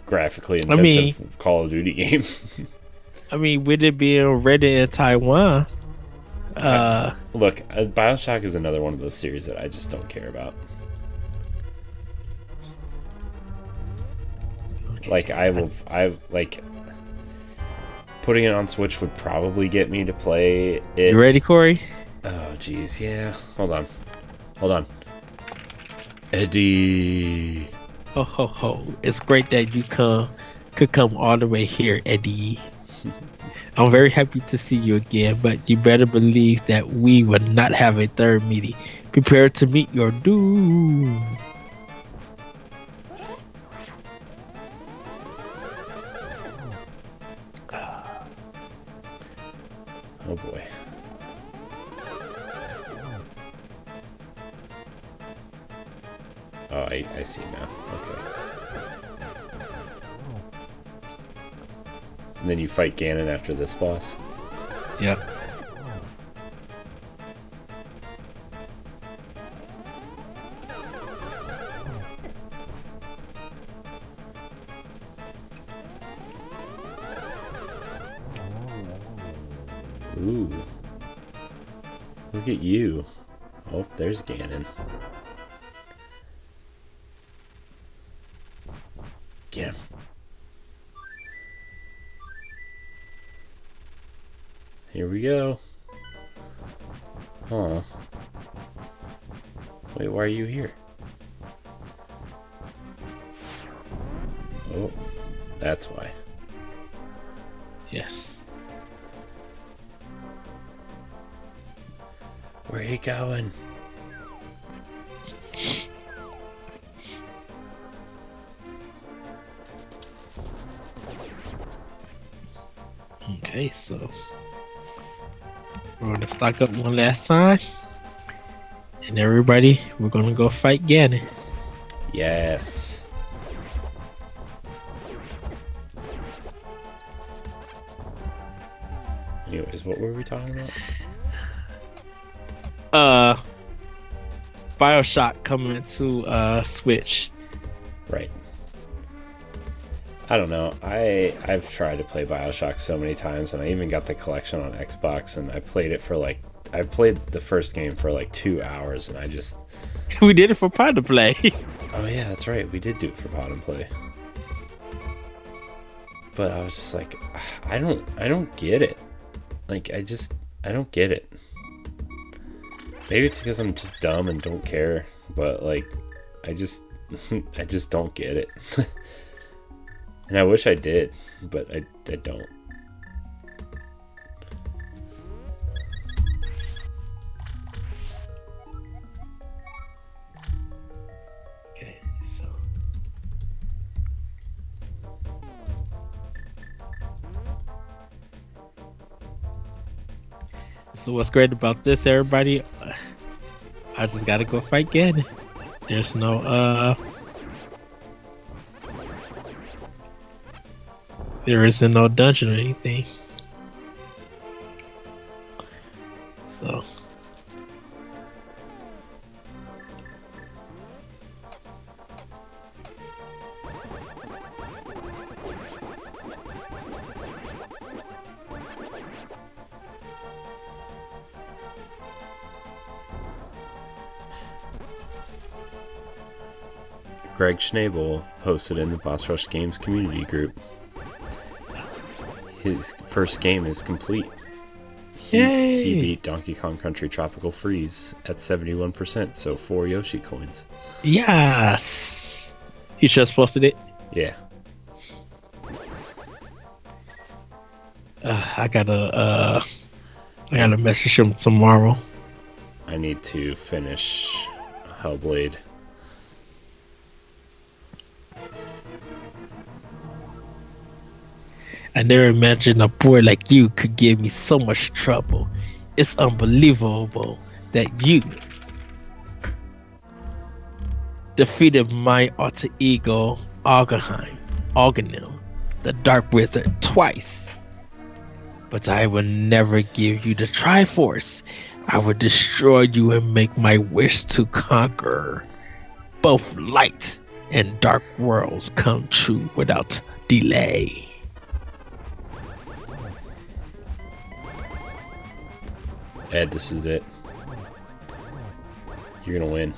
A: graphically intensive Call of Duty game.
B: I mean, with it being ready in Taiwan.
A: Look, BioShock is another one of those series that I just don't care about. Okay. Like putting it on Switch would probably get me to play it.
B: You ready, Corey?
A: Oh jeez, yeah. Hold on. Eddie.
B: Ho ho ho! It's great that you could come all the way here, Eddie. I'm very happy to see you again, but you better believe that we will not have a third meeting. Prepare to meet your doom.
A: Oh boy. I see now. Okay. And then you fight Ganon after this boss.
B: Yep.
A: Ooh. Look at you. Oh, there's Ganon. Get him. Here we go. Huh. Wait, why are you here? Oh, that's why.
B: Yes.
A: Where are you going?
B: Okay, so we're gonna stock up one last time, and everybody, we're gonna go fight Ganon.
A: Yes. Anyways, what were we talking about?
B: BioShock coming to Switch.
A: Right. I don't know. I've tried to play BioShock so many times, and I even got the collection on Xbox, and I played the first game for like 2 hours, and I just...
B: We did it for Pod to Play.
A: Oh yeah, that's right. We did do it for Pod and Play. But I was just like, I don't get it. Like, I don't get it. Maybe it's because I'm just dumb and don't care, but like, I just don't get it. And I wish I did, but I don't.
B: Okay, so what's great about this, everybody? I just gotta go fight Ganon. There's no there isn't no dungeon or anything. So
A: Greg Schnabel posted in the Boss Rush Games community group. His first game is complete. He beat Donkey Kong Country Tropical Freeze at 71%, so 4 Yoshi coins.
B: yes, he just posted it.
A: Yeah.
B: I gotta message him tomorrow.
A: I need to finish Hellblade.
B: I never imagined a boy like you could give me so much trouble. It's unbelievable that you defeated my alter ego, Algenil, the Dark Wizard, twice. But I will never give you the Triforce. I will destroy you and make my wish to conquer both light and dark worlds come true without delay.
A: Ed, this is it. You're gonna win.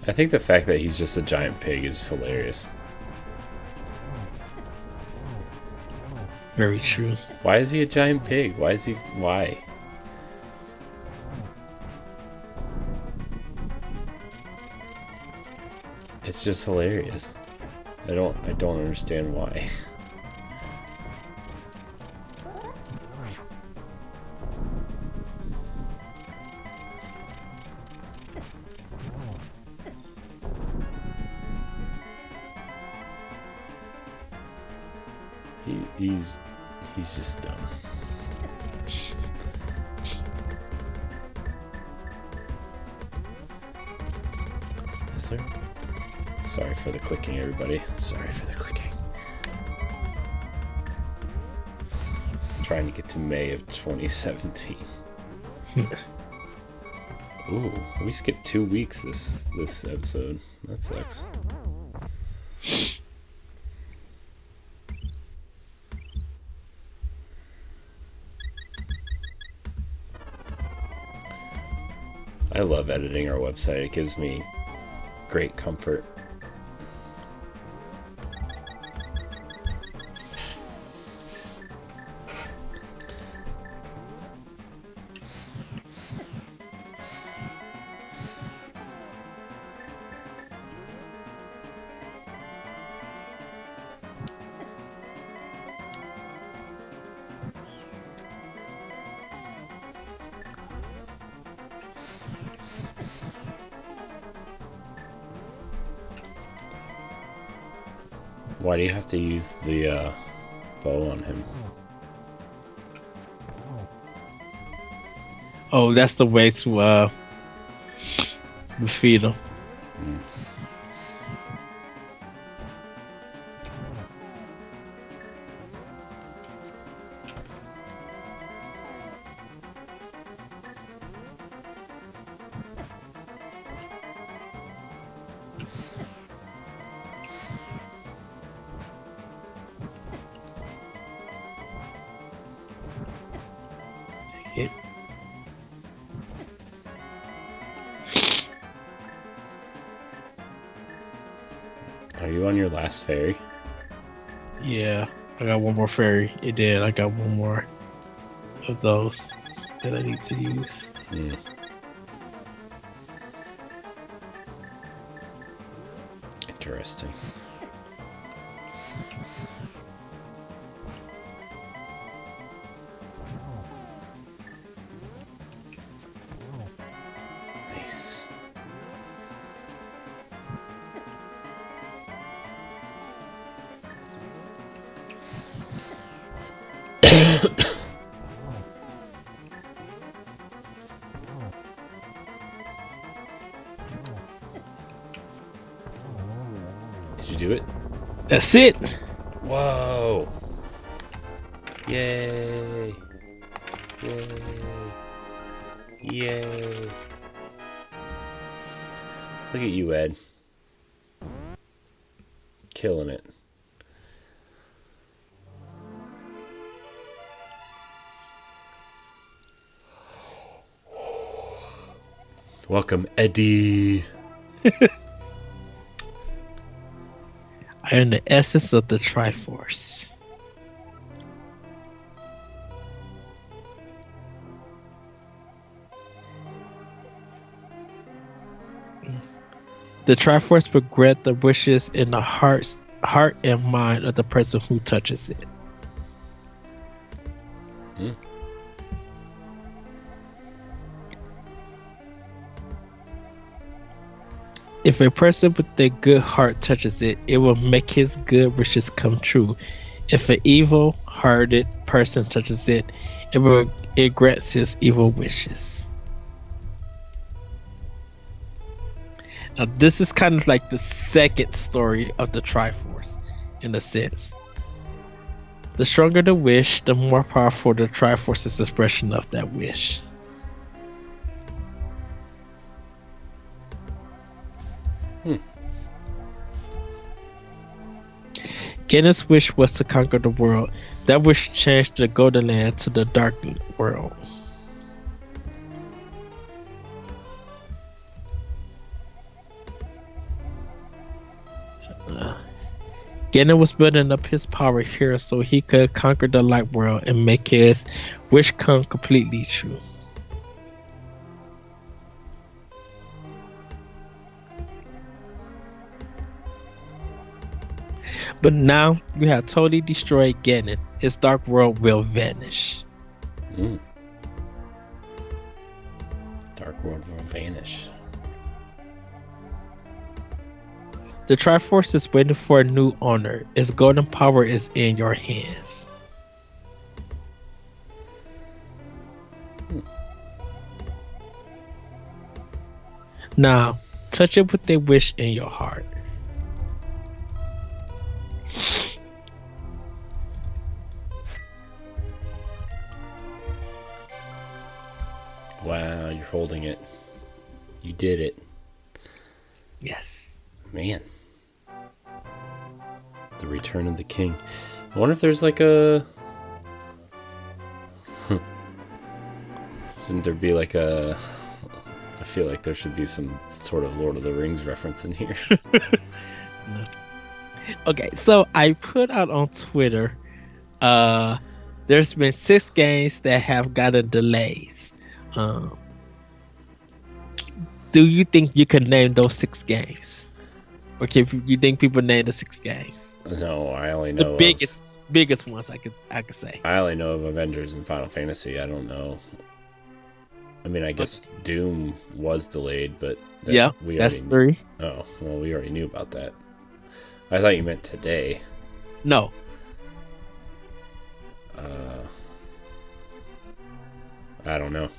A: I think the fact that he's just a giant pig is hilarious.
B: Very true.
A: Why is he a giant pig? Why? It's just hilarious. I don't understand why. He's just dumb. browser. Sorry for the clicking, everybody. Sorry for the clicking. Trying to get to May of 2017. Ooh, we skipped 2 weeks this episode. That sucks. I love editing our website. It gives me great comfort. Why do you have to use the bow on him?
B: Oh, that's the way to defeat him.
A: Are you on your last fairy?
B: Yeah, I got one more fairy. It did. I got one more of those that I need to use.
A: Interesting. Nice. Did you do it?
B: That's it.
A: Whoa! Yay! Yay! Yay! Look at you, Ed. Killing it. Welcome, Eddie.
B: I am the essence of the Triforce. The Triforce will grant the wishes in the heart and mind of the person who touches it. If a person with a good heart touches it, it will make his good wishes come true. If an evil-hearted person touches it, it grants his evil wishes. Now, this is kind of like the second story of the Triforce, in a sense. The stronger the wish, the more powerful the Triforce's expression of that wish. Ganon's wish was to conquer the world. That wish changed the Golden Land to the Dark World. Ganon was building up his power here so he could conquer the Light World and make his wish come completely true. But now you have totally destroyed Ganon. His Dark World will vanish.
A: Dark World will vanish.
B: The Triforce is waiting for a new owner. Its golden power is in your hands. Now, touch it with a wish in your heart.
A: Wow, you're holding it. You did it.
B: Yes.
A: Man. The Return of the King. I wonder if there's like a... Shouldn't there be like a... I feel like there should be some sort of Lord of the Rings reference in here.
B: No. Okay, so I put out on Twitter, there's been 6 games that have gotten delays. Do you think you could name those 6 games? Or can you think people name the 6 games?
A: No, I only know
B: The biggest ones I could say.
A: I only know of Avengers and Final Fantasy. I don't know. I mean, I guess Doom was delayed, but
B: that's 3.
A: Oh, well, we already knew about that. I thought you meant today.
B: No.
A: I don't know.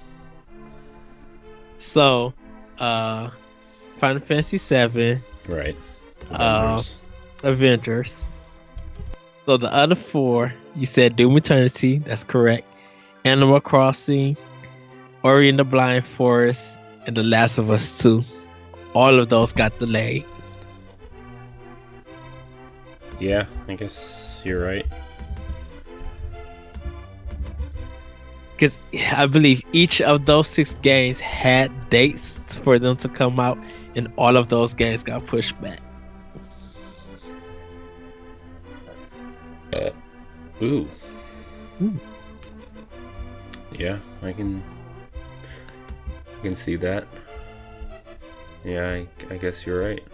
B: So, Final Fantasy 7.
A: Right.
B: Avengers. So the other 4, you said Doom Eternity. That's correct. Animal Crossing, Ori and the Blind Forest, and The Last of Us 2. All of those got delayed.
A: Yeah, I guess you're right.
B: Because I believe each of those 6 games had dates for them to come out, and all of those games got pushed back.
A: Ooh. Yeah, I can see that. Yeah, I guess you're right.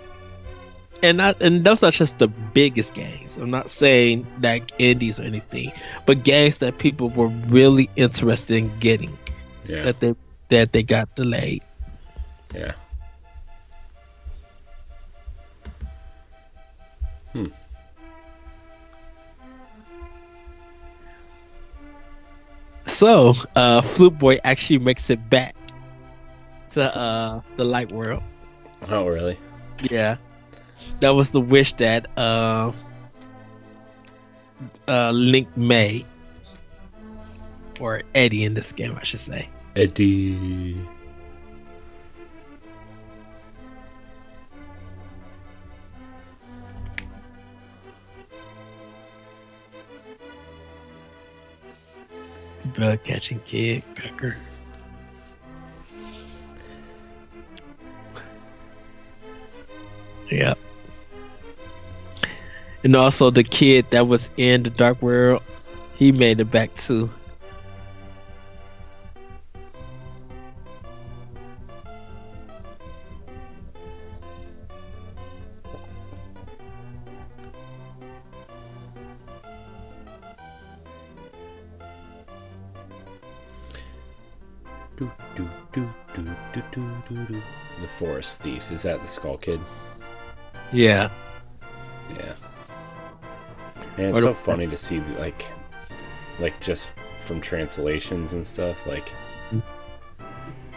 B: And those are just the biggest games. I'm not saying like indies or anything, but games that people were really interested in getting.
A: Yeah.
B: That they got delayed.
A: Yeah.
B: So, Flute Boy actually makes it back to the Light World.
A: Oh, really?
B: Yeah. That was the wish that Link made. Or Eddie in this game, I should say.
A: Eddie.
B: Bug catching kid, Pecker. Yeah. And also the kid that was in the Dark World, he made it back too.
A: The Forest Thief. Is that the Skull Kid?
B: Yeah.
A: Yeah. And it's so funny to see like just from translations and stuff, like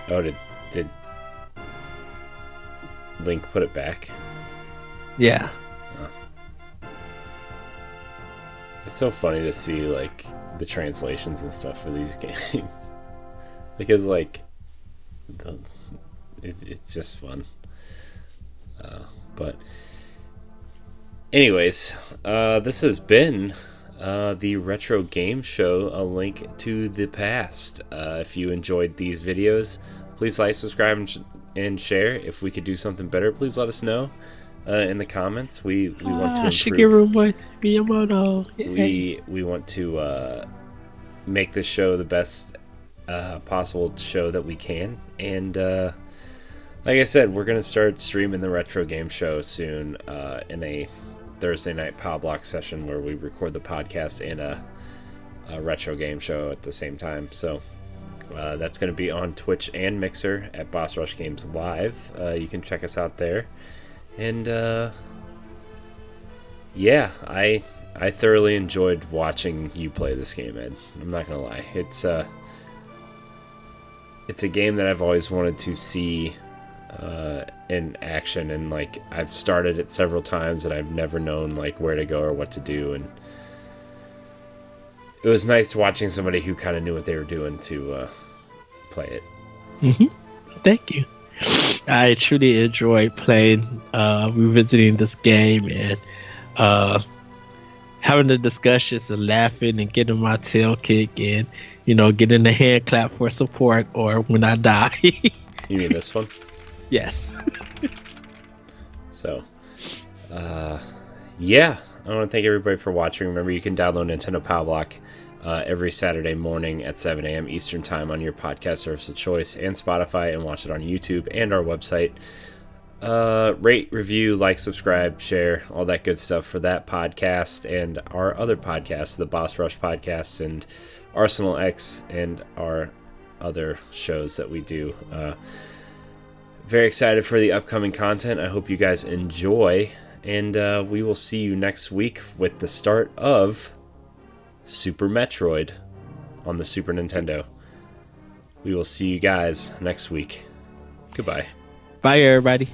A: oh, did Link put it back?
B: Yeah.
A: Oh. It's so funny to see like the translations and stuff for these games. Because like it's just fun. But anyways, this has been the Retro Game Show, a link to the past. If you enjoyed these videos, please like, subscribe, and share. If we could do something better, please let us know in the comments. We want to improve. We want to make this show the best possible show that we can, and like I said, we're gonna start streaming the Retro Game Show soon in a Thursday night Pow Block session where we record the podcast and a Retro Game Show at the same time. So that's going to be on Twitch and Mixer at Boss Rush Games Live. You can check us out there. And yeah, I thoroughly enjoyed watching you play this game, Ed. I'm not gonna lie. It's a game that I've always wanted to see in action, and like I've started it several times and I've never known like where to go or what to do, and it was nice watching somebody who kind of knew what they were doing to play it.
B: Thank you. I truly enjoyed playing, revisiting this game, and having the discussions and laughing and getting my tail kick, and getting the hand clap for support or when I die.
A: You mean this one?
B: Yes.
A: So, yeah. I want to thank everybody for watching. Remember, you can download Nintendo Power Block every Saturday morning at 7 a.m. Eastern Time on your podcast service of choice and Spotify, and watch it on YouTube and our website. Rate, review, like, subscribe, share, all that good stuff for that podcast and our other podcasts, the Boss Rush podcast and Arsenal X, and our other shows that we do. Very excited for the upcoming content. I hope you guys enjoy, and we will see you next week with the start of Super Metroid on the Super Nintendo. We will see you guys next week. Goodbye.
B: Bye, everybody.